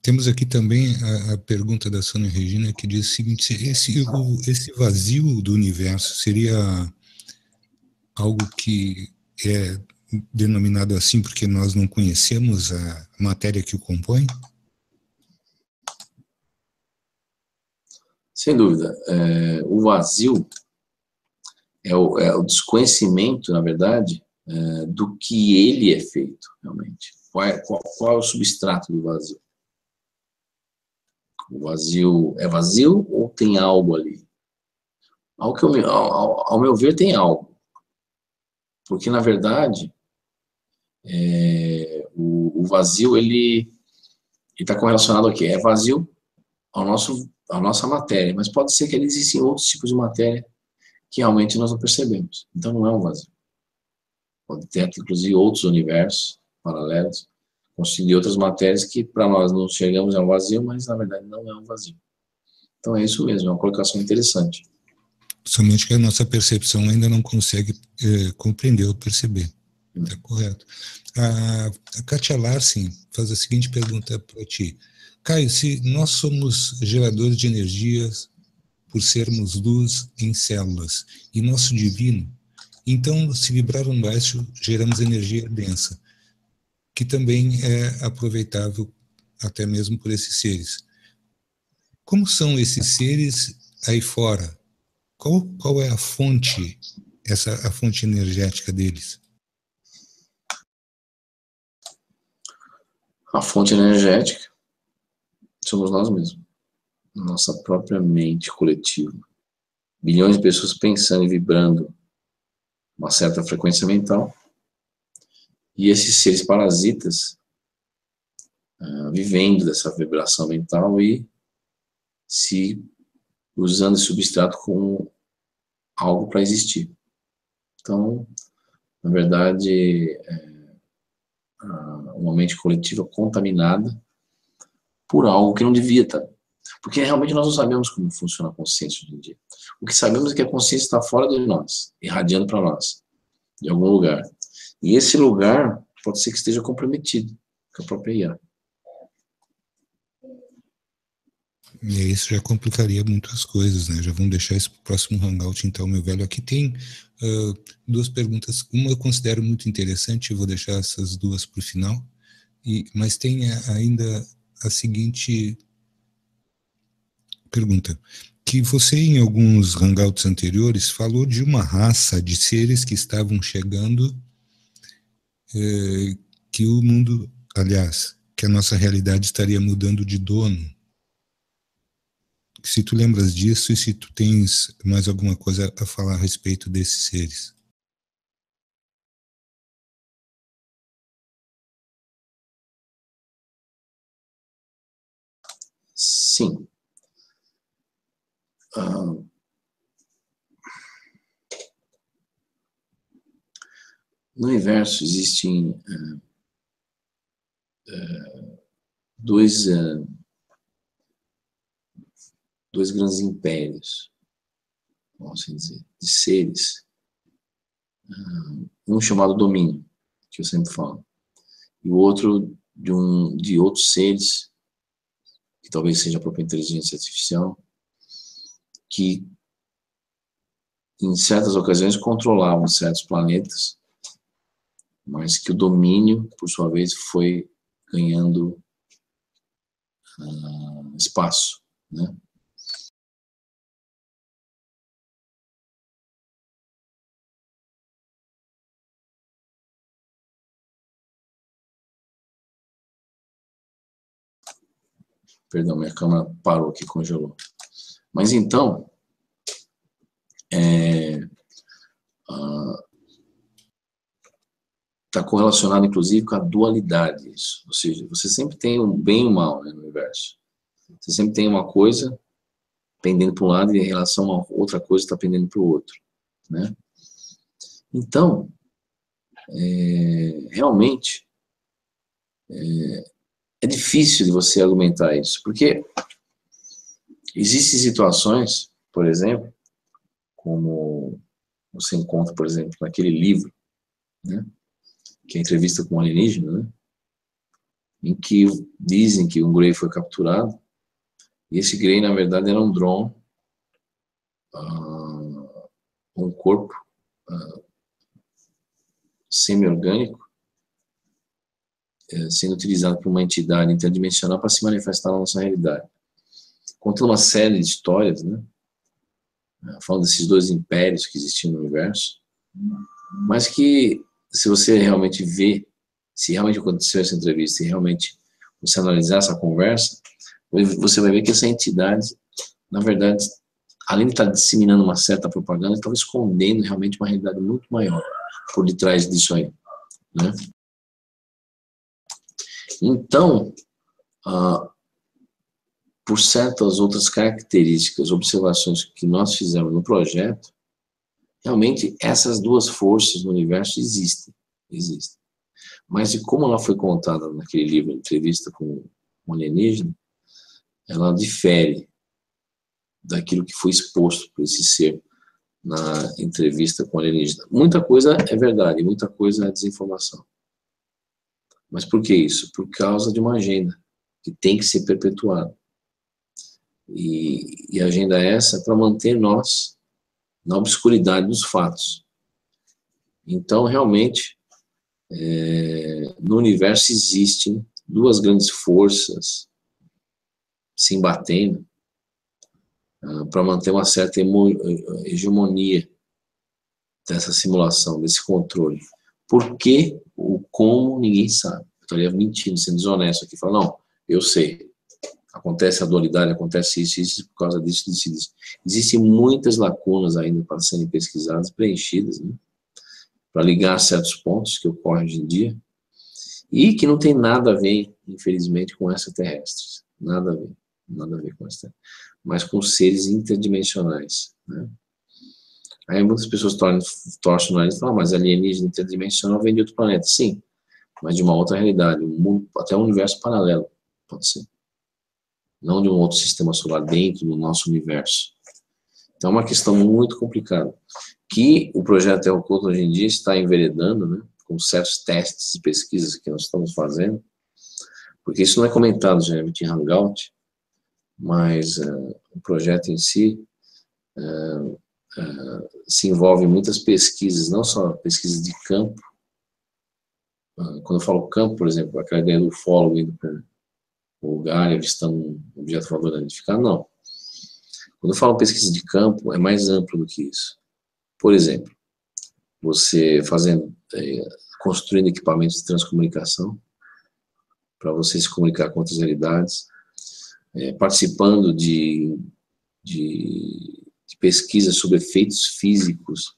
Temos aqui também a pergunta da Sônia Regina, que diz o seguinte: esse vazio do universo seria algo que é denominado assim porque nós não conhecemos a matéria que o compõe? Sem dúvida. O vazio é o desconhecimento, na verdade, do que ele é feito, realmente. Qual é o substrato do vazio? O vazio é vazio ou tem algo ali? Ao meu ver, tem algo. Porque, na verdade, o vazio, ele está correlacionado ao quê? É vazio à nossa matéria, mas pode ser que ali existem outros tipos de matéria que realmente nós não percebemos. Então, não é um vazio. Pode ter, inclusive, outros universos paralelos, constituir outras matérias que para nós não enxergamos é um vazio, mas na verdade não é um vazio. Então é isso mesmo, é uma colocação interessante. Somente que a nossa percepção ainda não consegue compreender ou perceber. Está correto. A Katia Larsen faz a seguinte pergunta para ti. Caio, se nós somos geradores de energias por sermos luz em células e nosso divino, então, se vibrar um baixo, geramos energia densa, que também é aproveitável até mesmo por esses seres. Como são esses seres aí fora? Qual é a fonte, a fonte energética deles? A fonte energética somos nós mesmos. Nossa própria mente coletiva. Bilhões de pessoas pensando e vibrando uma certa frequência mental. E esses seres parasitas vivendo dessa vibração mental e se usando esse substrato como algo para existir. Então, na verdade, uma mente coletiva contaminada por algo que não devia estar. Porque realmente nós não sabemos como funciona a consciência hoje em dia. O que sabemos é que a consciência está fora de nós, irradiando para nós, de algum lugar. E esse lugar pode ser que esteja comprometido com a própria IA. E isso já complicaria muitas coisas, né? Já vamos deixar isso para o próximo Hangout, então, meu velho. Aqui tem duas perguntas. Uma eu considero muito interessante, eu vou deixar essas duas para o final. Mas tem ainda a seguinte pergunta. Que você, em alguns Hangouts anteriores, falou de uma raça de seres que estavam chegando, que o mundo, aliás, que a nossa realidade estaria mudando de dono. Se tu lembras disso e se tu tens mais alguma coisa a falar a respeito desses seres. Sim. No universo existem dois grandes impérios, vamos assim dizer, de seres. Um chamado domínio, que eu sempre falo, e o outro de outros seres, que talvez seja a própria inteligência artificial, que em certas ocasiões controlavam certos planetas, mas que o domínio, por sua vez, foi ganhando espaço, né? Perdão, minha câmera parou aqui, congelou. Mas então, está correlacionado, inclusive, com a dualidade. Isso. Ou seja, você sempre tem um bem e um mal, né, no universo. Você sempre tem uma coisa pendendo para um lado e em relação a outra coisa está pendendo para o outro, né? Então, realmente, é difícil de você argumentar isso, porque existem situações, por exemplo, como você encontra, por exemplo, naquele livro, né, que é a entrevista com um alienígena, né, em que dizem que um Grey foi capturado, e esse Grey, na verdade, era um drone, um corpo semi-orgânico, sendo utilizado por uma entidade interdimensional para se manifestar na nossa realidade. Contando uma série de histórias, né, falando desses dois impérios que existiam no universo, mas que, se você realmente vê, se realmente aconteceu essa entrevista e realmente você analisar essa conversa, você vai ver que essa entidade, na verdade, além de estar disseminando uma certa propaganda, estava escondendo realmente uma realidade muito maior por detrás disso aí, né? Então, por certas outras características, observações que nós fizemos no projeto, realmente essas duas forças no universo existem. Mas, como ela foi contada naquele livro, Entrevista com um Alienígena, ela difere daquilo que foi exposto por esse ser na entrevista com o alienígena. Muita coisa é verdade, muita coisa é desinformação. Mas por que isso? Por causa de uma agenda que tem que ser perpetuada. E a agenda é essa para manter nós na obscuridade dos fatos. Então, realmente, no universo existem duas grandes forças se embatendo para manter uma certa hegemonia dessa simulação, desse controle. Por que, o como, ninguém sabe. Eu estaria mentindo, sendo desonesto aqui, falando, não, eu sei. Acontece a dualidade, acontece isso por causa disso. Existem muitas lacunas ainda para serem pesquisadas, preenchidas, né, para ligar certos pontos que ocorrem hoje em dia, e que não tem nada a ver, infelizmente, com extraterrestres. Nada a ver com extraterrestres, mas com seres interdimensionais, né? Aí muitas pessoas torcem o nariz e falam, mas alienígena interdimensional vem de outro planeta. Sim, mas de uma outra realidade, até um universo paralelo, pode ser. Não de um outro sistema solar dentro do nosso universo. Então é uma questão muito complicada, que o projeto Terra Oculta hoje em dia está enveredando, né, com certos testes e pesquisas que nós estamos fazendo, porque isso não é comentado geralmente em Hangout, mas o projeto em si se envolve em muitas pesquisas, não só pesquisas de campo. Quando eu falo campo, por exemplo, aquela ideia do ufólogo indo para um lugar e avistando um objeto voador identificado, não. Quando eu falo pesquisa de campo, é mais amplo do que isso. Por exemplo, você construindo equipamentos de transcomunicação para você se comunicar com outras realidades, participando de pesquisas sobre efeitos físicos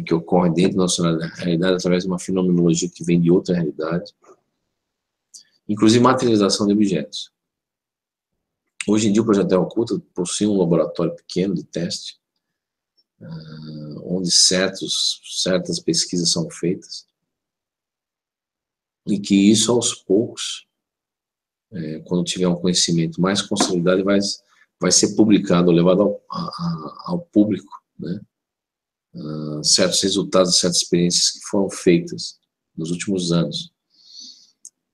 que ocorrem dentro da nossa realidade através de uma fenomenologia que vem de outra realidade, inclusive materialização de objetos. Hoje em dia o Projeto Terra Oculta possui um laboratório pequeno de teste, onde certas pesquisas são feitas, e que isso aos poucos, quando tiver um conhecimento mais consolidado, vai ser publicado, levado ao público, né, certos resultados, certas experiências que foram feitas nos últimos anos,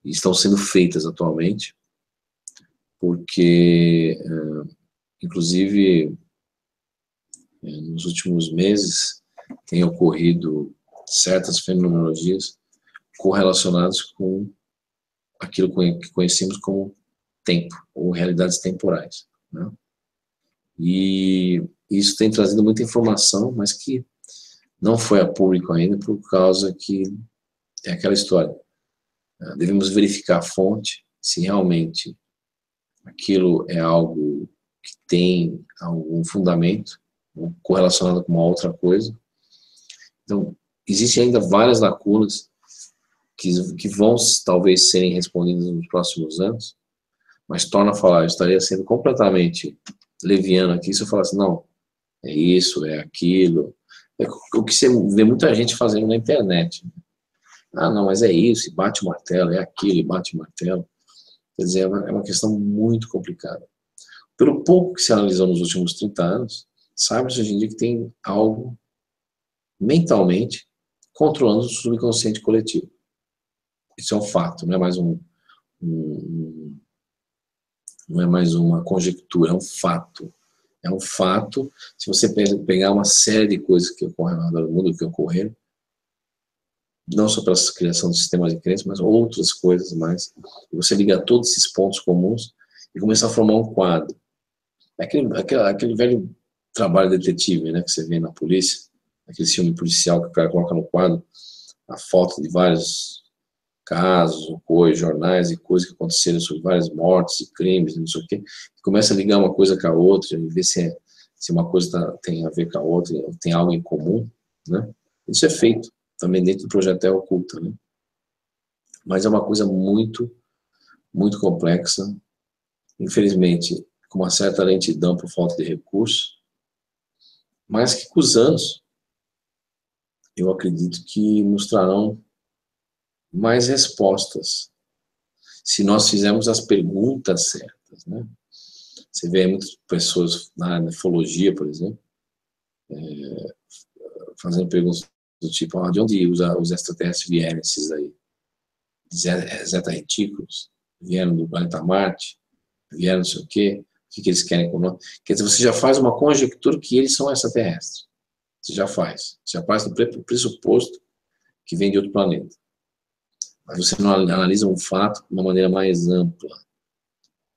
e estão sendo feitas atualmente, porque, inclusive, nos últimos meses, tem ocorrido certas fenomenologias correlacionadas com aquilo que conhecemos como tempo, ou realidades temporais, né? E isso tem trazido muita informação, mas que não foi a público ainda, por causa que é aquela história. Devemos verificar a fonte, se realmente aquilo é algo que tem algum fundamento, correlacionado com uma outra coisa. Então, existem ainda várias lacunas que vão talvez serem respondidas nos próximos anos, mas torna a falar, eu estaria sendo completamente leviano aqui se eu falasse, não, é isso, é aquilo. É o que você vê muita gente fazendo na internet. Ah, não, mas é isso, e bate o martelo, é aquilo, e bate o martelo. Quer dizer, é uma questão muito complicada. Pelo pouco que se analisou nos últimos 30 anos, sabe-se hoje em dia que tem algo mentalmente controlando o subconsciente coletivo. Isso é um fato, não é mais não é mais uma conjectura, é um fato. É um fato. Se você pegar uma série de coisas que ocorrem ao redor do mundo, que ocorreram, não só para a criação de sistemas de crença, mas outras coisas mais, e você ligar todos esses pontos comuns e começar a formar um quadro. Aquele velho trabalho detetive, né, que você vê na polícia, aquele filme policial que o cara coloca no quadro a foto de vários casos, coisas, jornais e coisas que aconteceram sobre várias mortes e crimes, não sei o quê, e começa a ligar uma coisa com a outra e ver se uma coisa tem a ver com a outra, tem algo em comum, né? Isso é feito também dentro do Projeto Terra Oculta, né? Mas é uma coisa muito, muito complexa, infelizmente, com uma certa lentidão por falta de recursos, mas que com os anos, eu acredito que nos trarão mais respostas, se nós fizermos as perguntas certas, né? Você vê muitas pessoas na ufologia, por exemplo, fazendo perguntas do tipo, de onde os extraterrestres vieram esses aí? Zeta retículos? Vieram do planeta Marte? Vieram não sei o quê? O que eles querem com nós? Quer dizer, você já faz uma conjectura que eles são extraterrestres. Você já faz. Você já faz no pressuposto que vem de outro planeta. Mas você não analisa um fato de uma maneira mais ampla,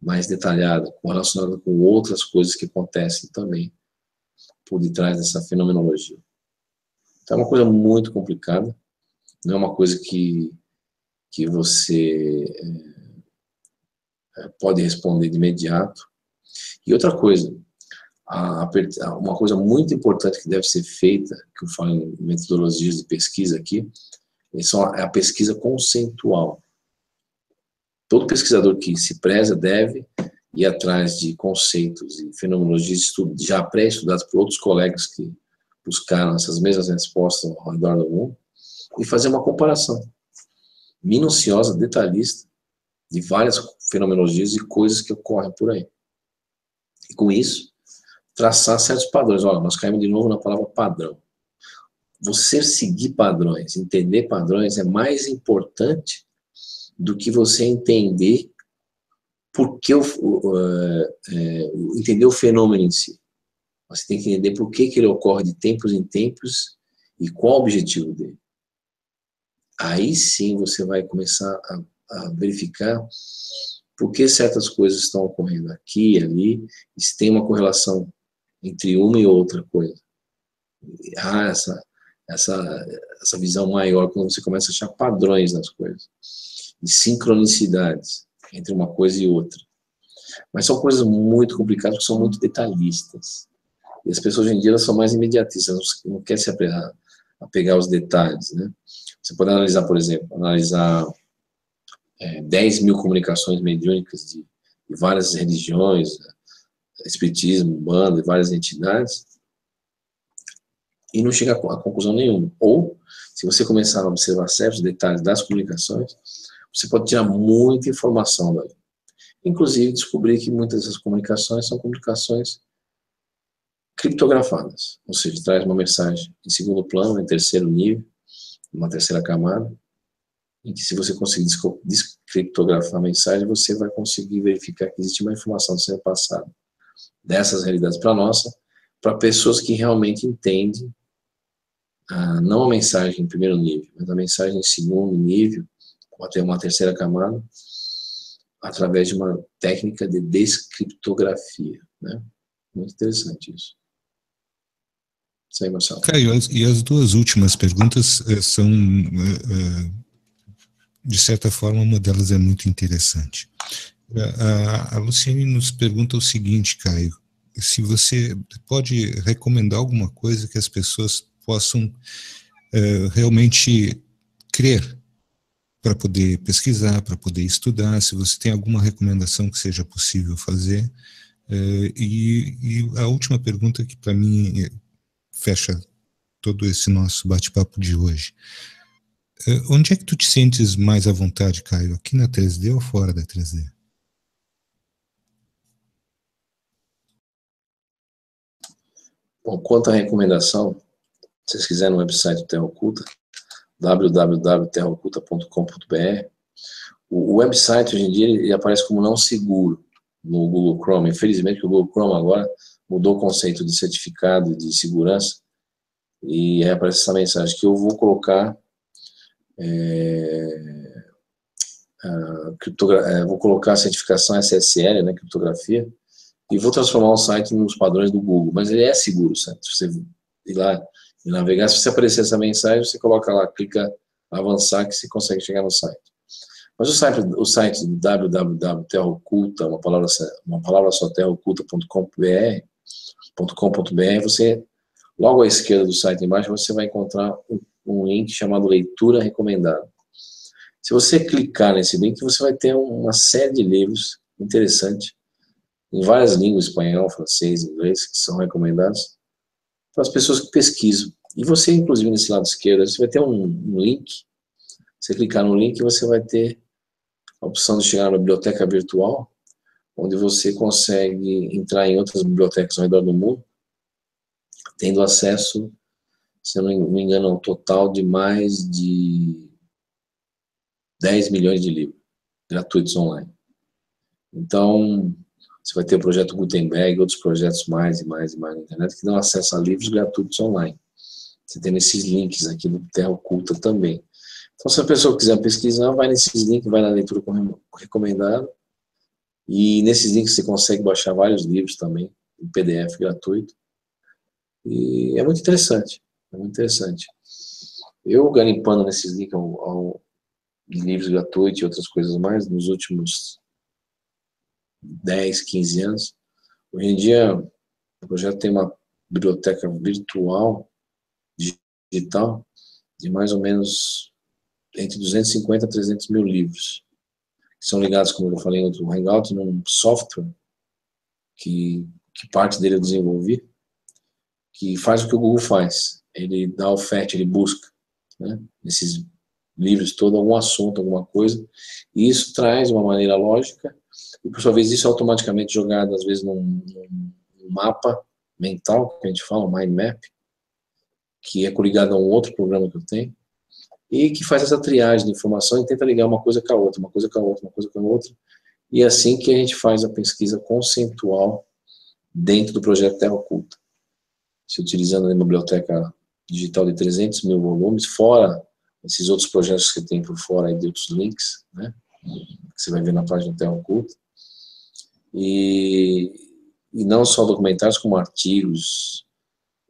mais detalhada, relacionada com outras coisas que acontecem também por detrás dessa fenomenologia. Então é uma coisa muito complicada, não é uma coisa que você pode responder de imediato. E outra coisa, uma coisa muito importante que deve ser feita, que eu falo em metodologias de pesquisa aqui, é a pesquisa conceitual. Todo pesquisador que se preza deve ir atrás de conceitos e fenomenologias já pré-estudados por outros colegas que buscaram essas mesmas respostas ao redor do mundo e fazer uma comparação minuciosa, detalhista, de várias fenomenologias e coisas que ocorrem por aí. E com isso, traçar certos padrões. Olha, nós caímos de novo na palavra padrão. Você seguir padrões, entender padrões é mais importante do que você entender entender o fenômeno em si. Você tem que entender por que ele ocorre de tempos em tempos e qual o objetivo dele. Aí sim você vai começar a verificar por que certas coisas estão ocorrendo aqui e ali, e se tem uma correlação entre uma e outra coisa. Essa visão maior, quando você começa a achar padrões nas coisas, e sincronicidades entre uma coisa e outra. Mas são coisas muito complicadas, porque são muito detalhistas. E as pessoas hoje em dia elas são mais imediatistas, não querem se apegar aos detalhes, né? Você pode analisar, por exemplo, 10 mil comunicações mediúnicas de várias religiões, espiritismo, banda, e várias entidades, e não chega a conclusão nenhuma. Ou, se você começar a observar certos detalhes das comunicações, você pode tirar muita informação dali. Inclusive, descobrir que muitas dessas comunicações são comunicações criptografadas, ou seja, traz uma mensagem em segundo plano, em terceiro nível, uma terceira camada, em que se você conseguir descriptografar a mensagem, você vai conseguir verificar que existe uma informação sendo passada dessas realidades para a nossa, para pessoas que realmente entendem, não a mensagem em primeiro nível, mas a mensagem em segundo nível, ou até uma terceira camada, através de uma técnica de descriptografia, né? Muito interessante isso. Isso aí, Marcelo. Caio, e as duas últimas perguntas são, de certa forma, uma delas é muito interessante. A Luciane nos pergunta o seguinte, Caio, se você pode recomendar alguma coisa que as pessoas possam realmente crer para poder pesquisar, para poder estudar, se você tem alguma recomendação que seja possível fazer. E a última pergunta que para mim fecha todo esse nosso bate-papo de hoje. Onde é que tu te sentes mais à vontade, Caio? Aqui na 3D ou fora da 3D? Bom, quanto à recomendação, se vocês quiserem no website do Terra Oculta, www.terraoculta.com.br, o website hoje em dia ele aparece como não seguro no Google Chrome. Infelizmente o Google Chrome agora mudou o conceito de certificado de segurança e aí aparece essa mensagem que eu vou colocar vou colocar a certificação SSL, né, criptografia, e vou transformar o site nos padrões do Google, mas ele é seguro, certo? Se você ir lá e navegar, se você aparecer essa mensagem, você coloca lá, clica avançar que você consegue chegar no site. Mas o site www.terraoculta, uma palavra só, terraoculta.com.br, você, logo à esquerda do site embaixo, você vai encontrar um link chamado leitura recomendada. Se você clicar nesse link, você vai ter uma série de livros interessantes, em várias línguas, espanhol, francês, inglês, que são recomendados para as pessoas que pesquisam. E você, inclusive, nesse lado esquerdo, você vai ter um link. Você clicar no link, você vai ter a opção de chegar na biblioteca virtual, onde você consegue entrar em outras bibliotecas ao redor do mundo, tendo acesso, se eu não me engano, ao total de mais de 10 milhões de livros gratuitos online. Então, você vai ter o projeto Gutenberg, outros projetos mais e mais na internet, que dão acesso a livros gratuitos online. Você tem esses links aqui no Terra Oculta também. Então, se a pessoa quiser pesquisar, vai nesses links, vai na leitura recomendada, e nesses links você consegue baixar vários livros também, em PDF gratuito, e é muito interessante, é muito interessante. Eu garimpando nesses links de livros gratuitos e outras coisas mais, nos últimos 10, 15 anos, hoje em dia o projeto tem uma biblioteca virtual, digital, de mais ou menos entre 250 a 300 mil livros, que são ligados, como eu falei no Hangout, num software que parte dele eu desenvolvi, que faz o que o Google faz. Ele dá oferta, ele busca, né, nesses livros todo algum assunto, alguma coisa, e isso traz uma maneira lógica, e por sua vez isso é automaticamente jogado, às vezes, num mapa mental, que a gente fala, um mind map, que é coligado a um outro programa que eu tenho, e que faz essa triagem de informação e tenta ligar uma coisa com a outra, uma coisa com a outra, uma coisa com a outra, e é assim que a gente faz a pesquisa conceitual dentro do projeto Terra Oculta. Se utilizando a biblioteca digital de 300 mil volumes, fora esses outros projetos que tem por fora aí de outros links, né, que você vai ver na página Terra Oculta, e não só documentários, como artigos,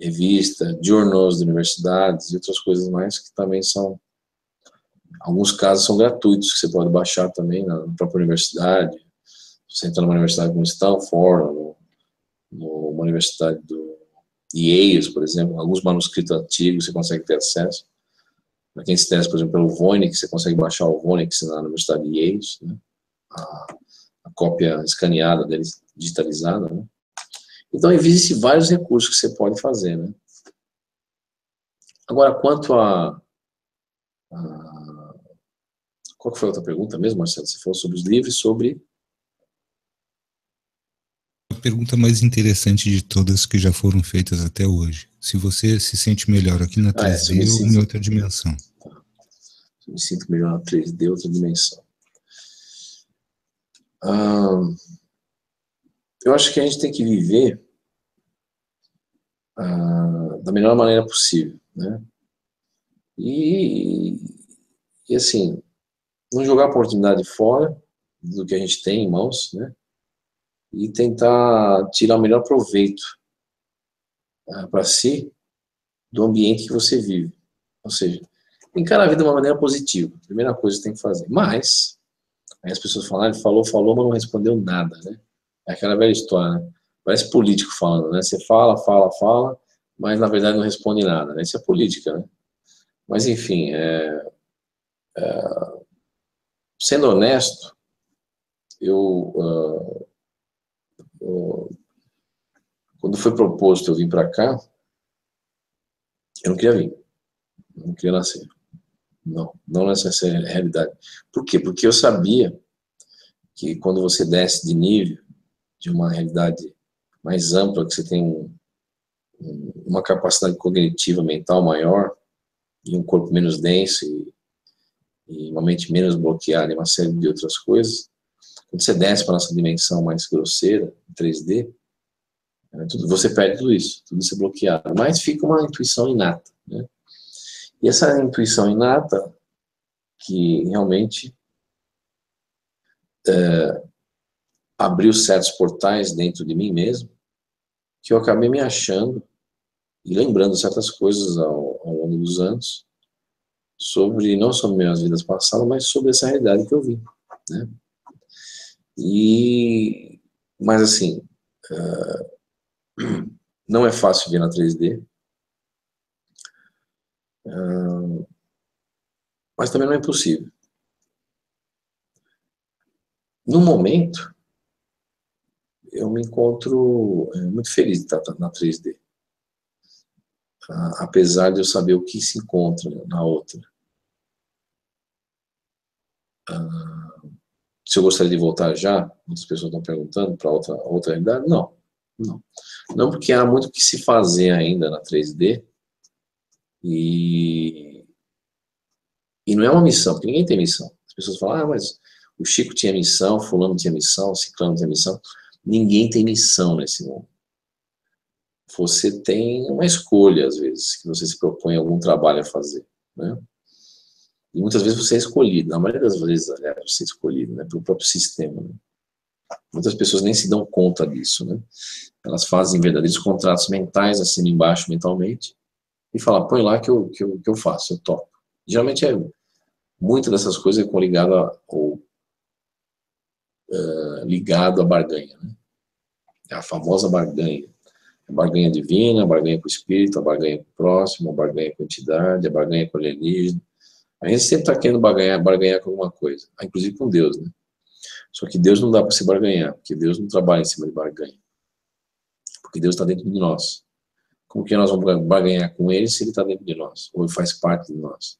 revista, journals de universidades e outras coisas mais que também são, alguns casos são gratuitos, que você pode baixar também na própria universidade. Você entra numa universidade como Stanford, numa universidade do Yale, por exemplo, alguns manuscritos antigos você consegue ter acesso. Para quem se interessa, por exemplo, pelo Vonix, você consegue baixar o Vonix na Universidade de Yale, né? A cópia escaneada deles, digitalizada, né? Então, existem vários recursos que você pode fazer, né? Agora, quanto qual que foi a outra pergunta mesmo, Marcelo? Você falou sobre os livros, sobre... A pergunta mais interessante de todas que já foram feitas até hoje. Se você se sente melhor aqui na 3D ou em outra dimensão? Eu me sinto melhor na 3D, outra dimensão. Eu acho que a gente tem que viver da melhor maneira possível, né? E assim, não jogar a oportunidade fora do que a gente tem em mãos, né? E tentar tirar o melhor proveito para si do ambiente que você vive. Ou seja, encarar a vida de uma maneira positiva. Primeira coisa que tem que fazer. Mas, aí as pessoas falam, ele falou, mas não respondeu nada, né? É aquela velha história, né? Parece político falando, né? Você fala, mas na verdade não responde nada, né? Isso é política, né? Mas enfim, sendo honesto, quando foi proposto eu vim para cá, eu não queria vir, não queria nascer. Não nessa realidade. Por quê? Porque eu sabia que quando você desce de nível, de uma realidade mais ampla, que você tem uma capacidade cognitiva mental maior, e um corpo menos denso, e uma mente menos bloqueada, e uma série de outras coisas, quando você desce para a nossa dimensão mais grosseira, 3D, você perde tudo isso é bloqueado, mas fica uma intuição inata, né? E essa intuição inata, que realmente abriu certos portais dentro de mim mesmo, que eu acabei me achando e lembrando certas coisas ao longo dos anos, sobre, não sobre minhas vidas passadas, mas sobre essa realidade que eu vim, né? Mas assim, não é fácil ver na 3D, mas também não é impossível. No momento, eu me encontro muito feliz de estar na 3D, apesar de eu saber o que se encontra na outra. Se eu gostaria de voltar já, muitas pessoas estão perguntando, para outra realidade, não. Não. Não, porque há muito que se fazer ainda na 3D e não é uma missão, porque ninguém tem missão. As pessoas falam, mas o Chico tinha missão, fulano tinha missão, ciclano tinha missão. Ninguém tem missão nesse mundo. Você tem uma escolha, às vezes, que você se propõe algum trabalho a fazer, né? E muitas vezes você é escolhido, na maioria das vezes, aliás, você é escolhido, né, pelo próprio sistema, né? Muitas pessoas nem se dão conta disso, né? Elas fazem verdadeiros contratos mentais, assim embaixo mentalmente, e falam, põe lá que eu faço, eu topo. Geralmente muitas dessas coisas é ligado ligado à barganha, né? É a famosa barganha. A barganha divina, a barganha com o espírito, a barganha com o próximo, a barganha com a entidade, a barganha com o alienígena. A gente sempre está querendo barganhar com alguma coisa, inclusive com Deus, né? Só que Deus não dá para se barganhar, porque Deus não trabalha em cima de barganha. Porque Deus está dentro de nós. Como que nós vamos barganhar com Ele se Ele está dentro de nós? Ou Ele faz parte de nós?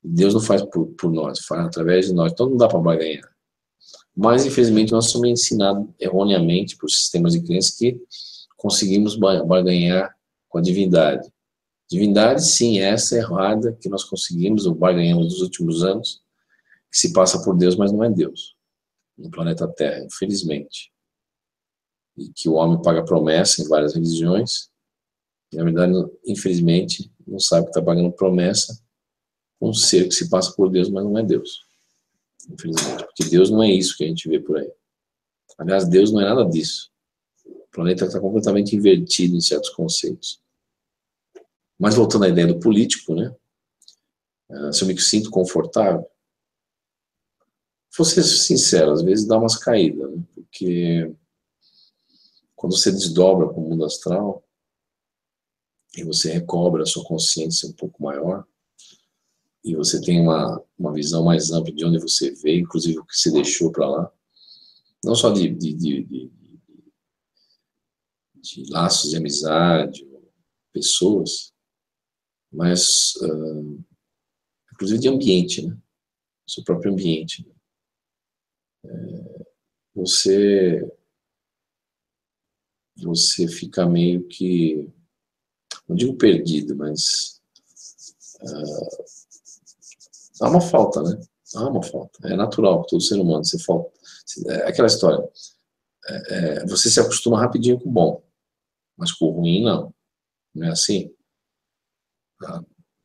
Deus não faz por nós, faz através de nós. Então não dá para barganhar. Mas, infelizmente, nós somos ensinados erroneamente por sistemas de crença que conseguimos barganhar com a divindade. Divindade, sim, essa é errada que nós conseguimos, ou barganhamos nos últimos anos, que se passa por Deus, mas não é Deus, no planeta Terra, infelizmente. E que o homem paga promessa em várias religiões, e, na verdade, infelizmente, não sabe que está pagando promessa com um ser que se passa por Deus, mas não é Deus. Infelizmente, porque Deus não é isso que a gente vê por aí. Aliás, Deus não é nada disso. O planeta está completamente invertido em certos conceitos. Mas voltando à ideia do político, né? Se eu me sinto confortável, vou ser sincero, às vezes dá umas caídas, né? Porque quando você desdobra para o mundo astral e você recobra a sua consciência um pouco maior e você tem uma visão mais ampla de onde você veio, inclusive o que você deixou para lá, não só de laços de amizade, pessoas, mas inclusive de ambiente, né? Seu próprio ambiente. Você fica meio que, não digo perdido, mas há uma falta, né? Há uma falta. É natural, todo ser humano, você falta. É aquela história, você se acostuma rapidinho com o bom, mas com o ruim não. Não é assim?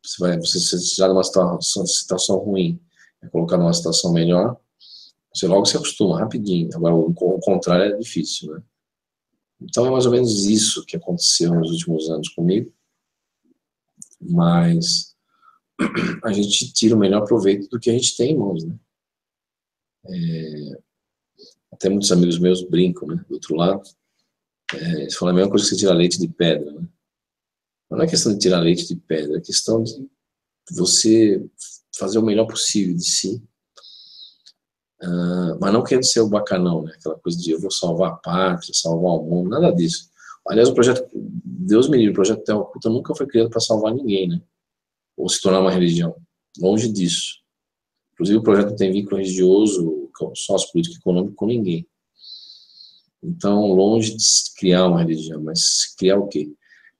Você se tirar de uma situação ruim, é colocar numa situação melhor, você logo se acostuma rapidinho. Agora, o contrário é difícil, né? Então, é mais ou menos isso que aconteceu nos últimos anos comigo, mas a gente tira o melhor proveito do que a gente tem em mãos, né? Até muitos amigos meus brincam, né? Do outro lado, eles falam a mesma coisa que você tirar leite de pedra, né? Não é questão de tirar leite de pedra, é questão de você fazer o melhor possível de si, mas não querendo ser o bacanão, né? Aquela coisa de eu vou salvar a pátria, salvar o mundo, nada disso. Aliás, o projeto, Deus me livre, o projeto Terra Oculta nunca foi criado para salvar ninguém, né? Ou se tornar uma religião. Longe disso. Inclusive, o projeto não tem vínculo religioso, sociopolítico, econômico com ninguém. Então, longe de se criar uma religião, mas criar o quê?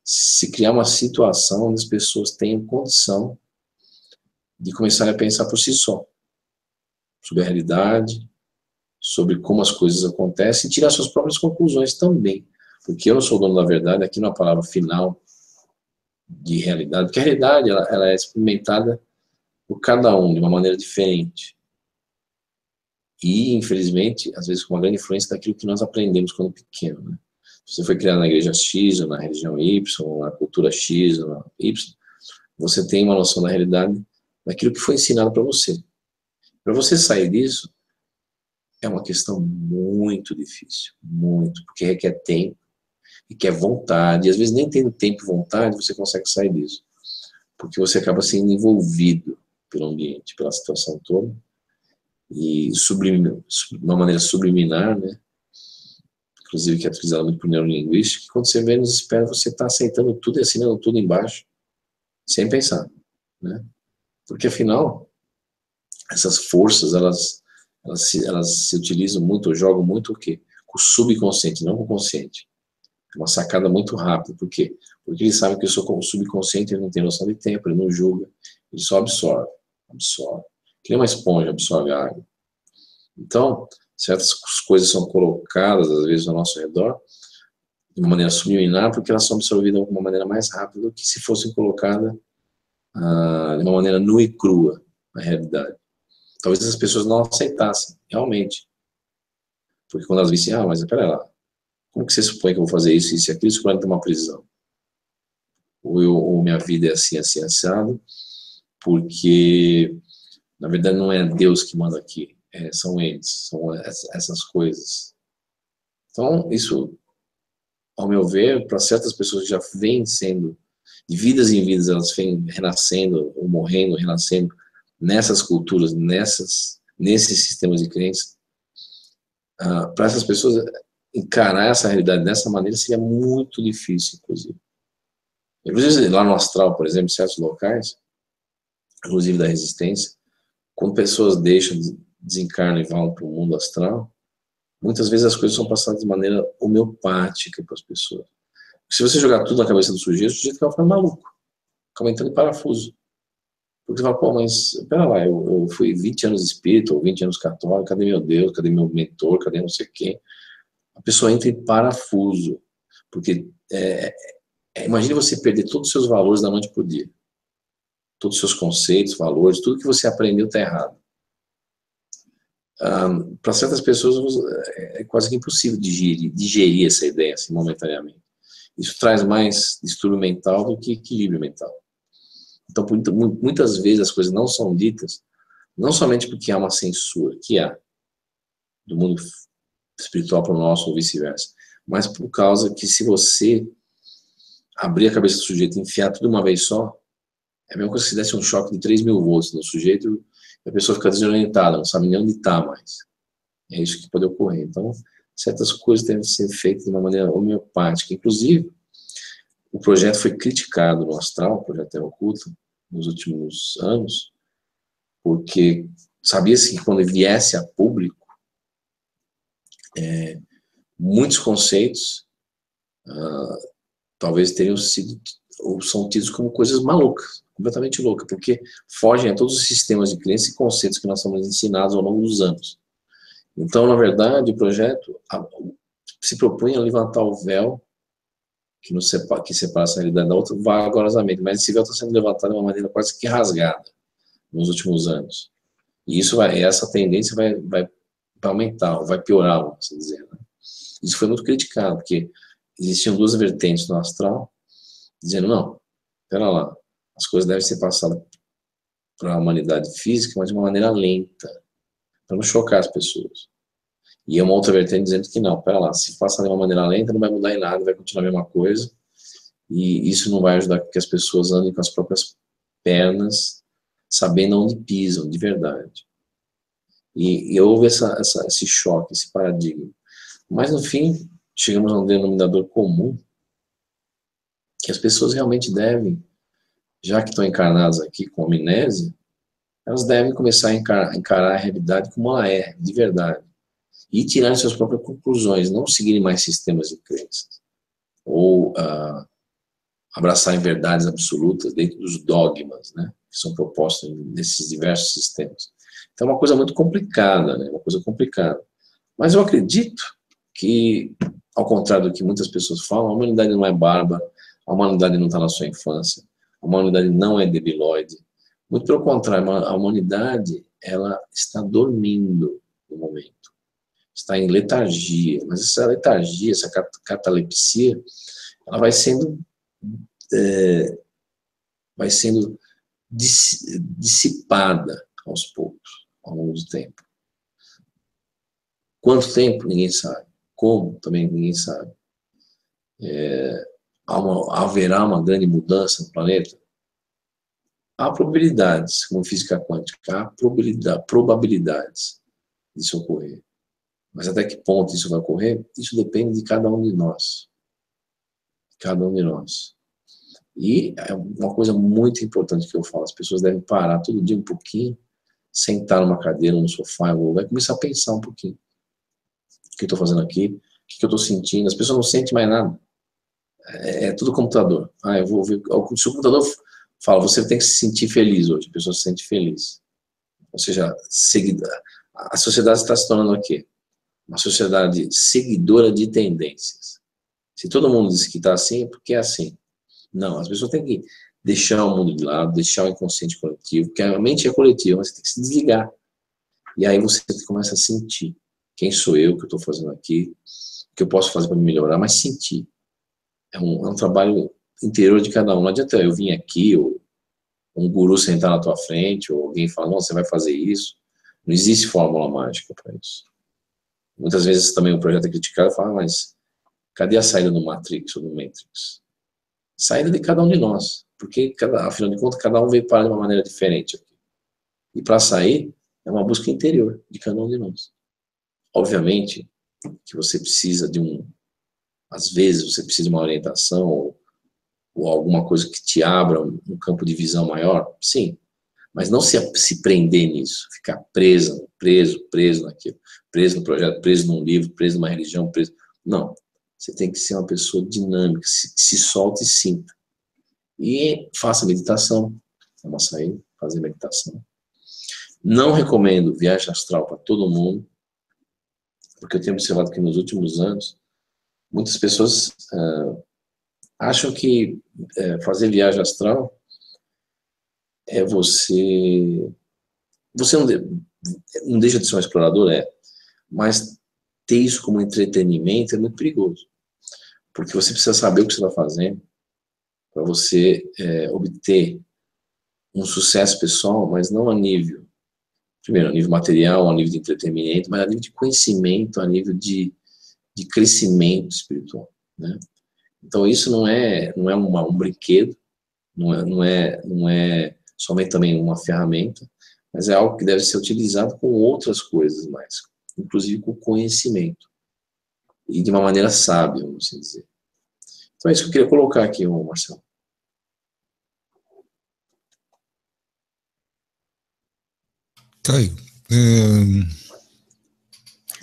Se criar uma situação onde as pessoas tenham condição de começar a pensar por si só, sobre a realidade, sobre como as coisas acontecem, e tirar suas próprias conclusões também. Porque eu não sou dono da verdade, aqui não é a palavra final de realidade, porque a realidade ela é experimentada por cada um de uma maneira diferente. E, infelizmente, às vezes com uma grande influência daquilo que nós aprendemos quando pequeno, né? Você foi criado na igreja X, ou na religião Y, ou na cultura X, ou na Y, você tem uma noção da realidade daquilo que foi ensinado para você. Para você sair disso, é uma questão muito difícil, muito, porque requer tempo, requer vontade, e às vezes nem tendo tempo e vontade, você consegue sair disso, porque você acaba sendo envolvido pelo ambiente, pela situação toda, e de uma maneira subliminar, né? Inclusive que é utilizado muito por neurolinguística, que quando você menos espera, você está aceitando tudo e assinando tudo embaixo, sem pensar, né? Porque afinal, essas forças, elas se utilizam muito, ou jogam muito o quê? Com o subconsciente, não com o consciente. Uma sacada muito rápida. Por quê? Porque ele sabe que o seu subconsciente ele não tem noção de tempo, ele não julga, ele só absorve. Que nem uma esponja, absorve a água. Então, certas coisas são colocadas, às vezes, ao nosso redor, de uma maneira subliminar, porque elas são absorvidas de uma maneira mais rápida do que se fossem colocadas de uma maneira nua e crua, na realidade. Talvez as pessoas não aceitassem, realmente. Porque quando elas vissem, mas pera lá, como que você supõe que eu vou fazer isso e aquilo, se for uma prisão? Ou minha vida é assim, assim, assado, porque, na verdade, não é Deus que manda aqui, são eles, são essas coisas. Então, isso, ao meu ver, para certas pessoas que já vêm sendo, de vidas em vidas, elas vêm renascendo, ou morrendo, renascendo, nessas culturas, nesses sistemas de crença, para essas pessoas encarar essa realidade dessa maneira seria muito difícil, inclusive. Inclusive, lá no astral, por exemplo, em certos locais, inclusive da resistência, quando pessoas deixam, desencarnam e vão para o mundo astral, muitas vezes as coisas são passadas de maneira homeopática para as pessoas. Se você jogar tudo na cabeça do sujeito vai ficar maluco, fica entrando em parafuso. Porque você fala, mas pera lá, eu fui 20 anos espírita, ou 20 anos católico, cadê meu Deus, cadê meu mentor, cadê não sei quem? A pessoa entra em parafuso, porque imagine você perder todos os seus valores da noite para o dia. Todos os seus conceitos, valores, tudo que você aprendeu está errado. Para certas pessoas é quase que impossível digerir essa ideia assim, momentaneamente. Isso traz mais distúrbio mental do que equilíbrio mental. Então, muitas vezes as coisas não são ditas, não somente porque há uma censura, que há, do mundo espiritual para o nosso ou vice-versa, mas por causa que se você abrir a cabeça do sujeito e enfiar tudo de uma vez só, é a mesma coisa que se desse um choque de 3.000 volts no sujeito e a pessoa fica desorientada, não sabe nem onde está mais. É isso que pode ocorrer. Então, certas coisas devem ser feitas de uma maneira homeopática. Inclusive, o projeto foi criticado no astral, o projeto Terra Oculta, nos últimos anos, porque sabia-se que quando viesse a público, muitos conceitos talvez teriam sido, ou são tidos como coisas malucas, completamente loucas, porque fogem a todos os sistemas de crença e conceitos que nós somos ensinados ao longo dos anos. Então, na verdade, o projeto se propunha a levantar o véu que separa essa realidade da outra vagarosamente, mas esse véu está sendo levantado de uma maneira quase que rasgada nos últimos anos. E essa tendência vai aumentar, vai piorar, vamos assim dizer. Né? Isso foi muito criticado, porque existiam duas vertentes no astral, dizendo, não, espera lá, as coisas devem ser passadas para a humanidade física, mas de uma maneira lenta, para não chocar as pessoas. E uma outra vertente dizendo que não, pera lá, se passar de uma maneira lenta não vai mudar em nada, vai continuar a mesma coisa, e isso não vai ajudar que as pessoas andem com as próprias pernas, sabendo onde pisam, de verdade. E houve esse choque, esse paradigma. Mas, no fim, chegamos a um denominador comum, que as pessoas realmente devem, já que estão encarnadas aqui com amnésia, elas devem começar a encarar a realidade como ela é, de verdade. E tirar suas próprias conclusões, não seguirem mais sistemas de crenças. Ou abraçarem verdades absolutas dentro dos dogmas, né, que são propostos nesses diversos sistemas. Então é uma coisa muito complicada, né, uma coisa complicada. Mas eu acredito que, ao contrário do que muitas pessoas falam, a humanidade não é bárbara, a humanidade não está na sua infância, a humanidade não é debilóide. Muito pelo contrário, a humanidade ela está dormindo no momento. Está em letargia, mas essa letargia, essa catalepsia, ela vai sendo dissipada aos poucos, ao longo do tempo. Quanto tempo? Ninguém sabe. Como? Também ninguém sabe. Haverá uma grande mudança no planeta? Há probabilidades, como física quântica, há probabilidades disso ocorrer. Mas até que ponto isso vai ocorrer? Isso depende de cada um de nós. Cada um de nós. E é uma coisa muito importante que eu falo, as pessoas devem parar todo dia um pouquinho, sentar numa cadeira, no sofá, vai começar a pensar um pouquinho. O que eu estou fazendo aqui? O que eu estou sentindo? As pessoas não sentem mais nada. É tudo computador. Eu vou ver. Se o computador fala, você tem que se sentir feliz hoje, a pessoa se sente feliz. Ou seja, a sociedade está se tornando o quê? Uma sociedade seguidora de tendências. Se todo mundo diz que está assim, é porque é assim. Não, as pessoas têm que deixar o mundo de lado, deixar o inconsciente coletivo, porque a mente é coletiva, mas você tem que se desligar. E aí você começa a sentir quem sou eu, o que eu estou fazendo aqui, o que eu posso fazer para me melhorar, mas sentir. É um trabalho interior de cada um. Não adianta eu vir aqui, ou um guru sentar na tua frente, ou alguém falar, não, você vai fazer isso. Não existe fórmula mágica para isso. Muitas vezes também o projeto é criticado e fala, mas cadê a saída do Matrix ou do Matrix? Saída de cada um de nós, porque, afinal de contas, cada um veio parar de uma maneira diferente aqui. E para sair, é uma busca interior de cada um de nós. Obviamente que você precisa às vezes você precisa de uma orientação ou alguma coisa que te abra um campo de visão maior, sim, mas não se prender nisso, ficar preso naquilo, preso no projeto, preso num livro, preso numa religião, preso... Não, você tem que ser uma pessoa dinâmica, se solte e sinta. E faça meditação, é uma saída, fazer meditação. Não recomendo viagem astral para todo mundo, porque eu tenho observado que nos últimos anos, muitas pessoas acham que fazer viagem astral é você não deixa de ser um explorador, mas ter isso como entretenimento é muito perigoso, porque você precisa saber o que você está fazendo para você obter um sucesso pessoal, mas não a nível, primeiro, a nível material, a nível de entretenimento, mas a nível de conhecimento, a nível de crescimento espiritual, né? Então isso não é um brinquedo, não é somente também uma ferramenta, mas é algo que deve ser utilizado com outras coisas mais, inclusive com conhecimento, e de uma maneira sábia, vamos assim dizer. Então é isso que eu queria colocar aqui, Marcelo. Caio,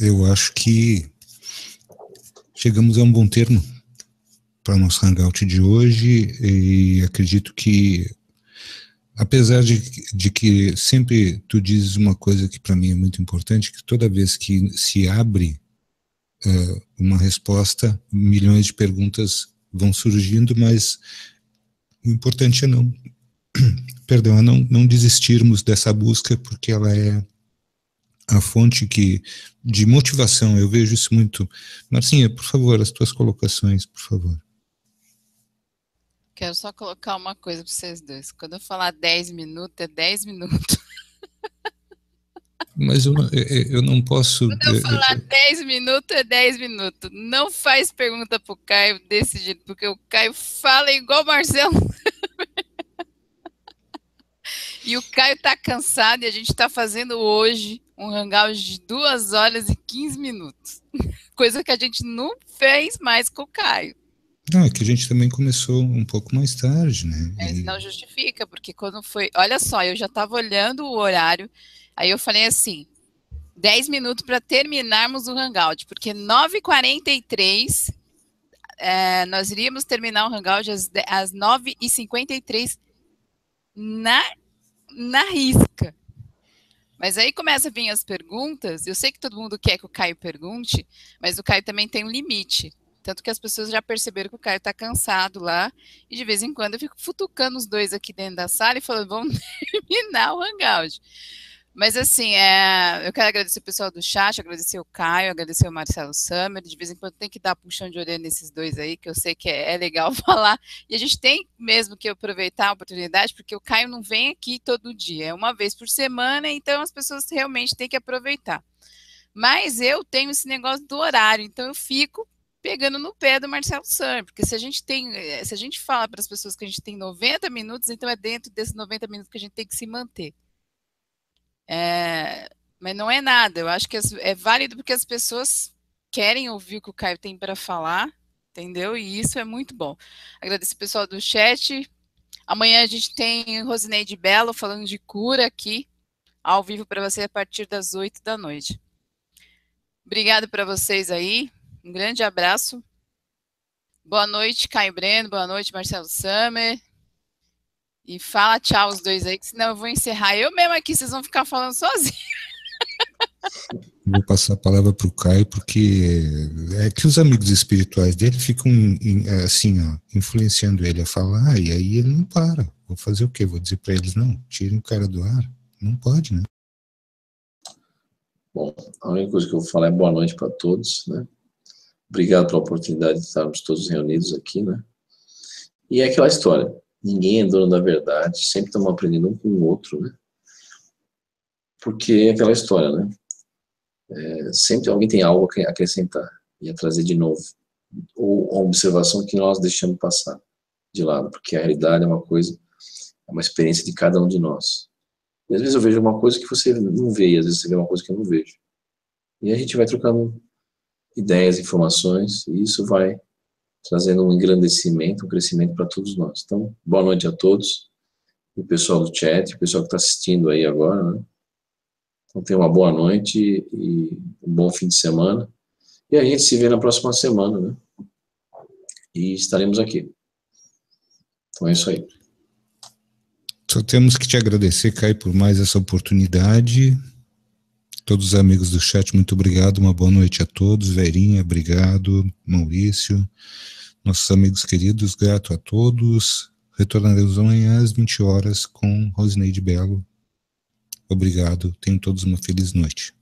eu acho que chegamos a um bom termo para o nosso hangout de hoje, e acredito que, apesar de que sempre tu dizes uma coisa que para mim é muito importante, que toda vez que se abre uma resposta, milhões de perguntas vão surgindo, mas o importante é não desistirmos dessa busca, porque ela é a fonte de motivação. Eu vejo isso muito. Marcinha, por favor, as tuas colocações, por favor. Quero só colocar uma coisa para vocês dois. Quando eu falar 10 minutos, é 10 minutos. Mas eu não posso... Quando eu falar 10 minutos, é 10 minutos. Não faz pergunta pro Caio desse jeito, porque o Caio fala igual o Marcelo. E o Caio tá cansado e a gente tá fazendo hoje um hangout de 2 horas e 15 minutos. Coisa que a gente não fez mais com o Caio. Não, é que a gente também começou um pouco mais tarde, né? Não justifica, porque quando foi... Olha só, eu já estava olhando o horário, aí eu falei assim, 10 minutos para terminarmos o hangout, porque 9h43 nós iríamos terminar o hangout às 9h53 na risca. Mas aí começa a vir as perguntas, eu sei que todo mundo quer que o Caio pergunte, mas o Caio também tem um limite. Tanto que as pessoas já perceberam que o Caio tá cansado lá, e de vez em quando eu fico futucando os dois aqui dentro da sala e falando, vamos terminar o hangout. Mas assim, eu quero agradecer o pessoal do chat, agradecer o Caio, agradecer o Marcelo Summer, de vez em quando tem que dar puxão de orelha nesses dois aí, que eu sei que é legal falar, e a gente tem mesmo que aproveitar a oportunidade, porque o Caio não vem aqui todo dia, é uma vez por semana, então as pessoas realmente têm que aproveitar. Mas eu tenho esse negócio do horário, então eu fico pegando no pé do Marcelo Summer, porque se a gente fala para as pessoas que a gente tem 90 minutos, então é dentro desses 90 minutos que a gente tem que se manter. Mas não é nada, eu acho que é válido porque as pessoas querem ouvir o que o Caio tem para falar, entendeu? E isso é muito bom. Agradeço o pessoal do chat. Amanhã a gente tem Rosineide Belo falando de cura aqui, ao vivo para você a partir das 8 da noite. Obrigado para vocês aí, um grande abraço Boa noite, Caio Breno. Boa noite, Marcelo Summer. E fala tchau os dois aí, que senão eu vou encerrar eu mesmo aqui, vocês vão ficar falando sozinhos. Vou passar a palavra para o Caio, porque é que os amigos espirituais dele ficam assim, ó, influenciando ele a falar, e aí ele não para. Vou fazer o quê? Vou dizer para eles, não, tirem o cara do ar. Não pode, né? Bom, a única coisa que eu vou falar é boa noite para todos, né? Obrigado pela oportunidade de estarmos todos reunidos aqui, né? E é aquela história, ninguém é dono da verdade, sempre estamos aprendendo um com o outro, né? Porque é aquela história, né? Sempre alguém tem algo a acrescentar e a trazer de novo, ou uma observação que nós deixamos passar de lado, porque a realidade é uma coisa, é uma experiência de cada um de nós. E às vezes eu vejo uma coisa que você não vê, e às vezes você vê uma coisa que eu não vejo. E a gente vai trocando ideias, informações, e isso vai trazendo um engrandecimento, um crescimento para todos nós. Então, boa noite a todos, o pessoal do chat, o pessoal que está assistindo aí agora, né? Então, tenha uma boa noite e um bom fim de semana. E a gente se vê na próxima semana, né? E estaremos aqui. Então é isso aí. Só temos que te agradecer, Caio, por mais essa oportunidade. Todos os amigos do chat, muito obrigado. Uma boa noite a todos. Verinha, obrigado. Maurício. Nossos amigos queridos, grato a todos. Retornaremos amanhã às 20 horas com Rosineide Belo. Obrigado. Tenham todos uma feliz noite.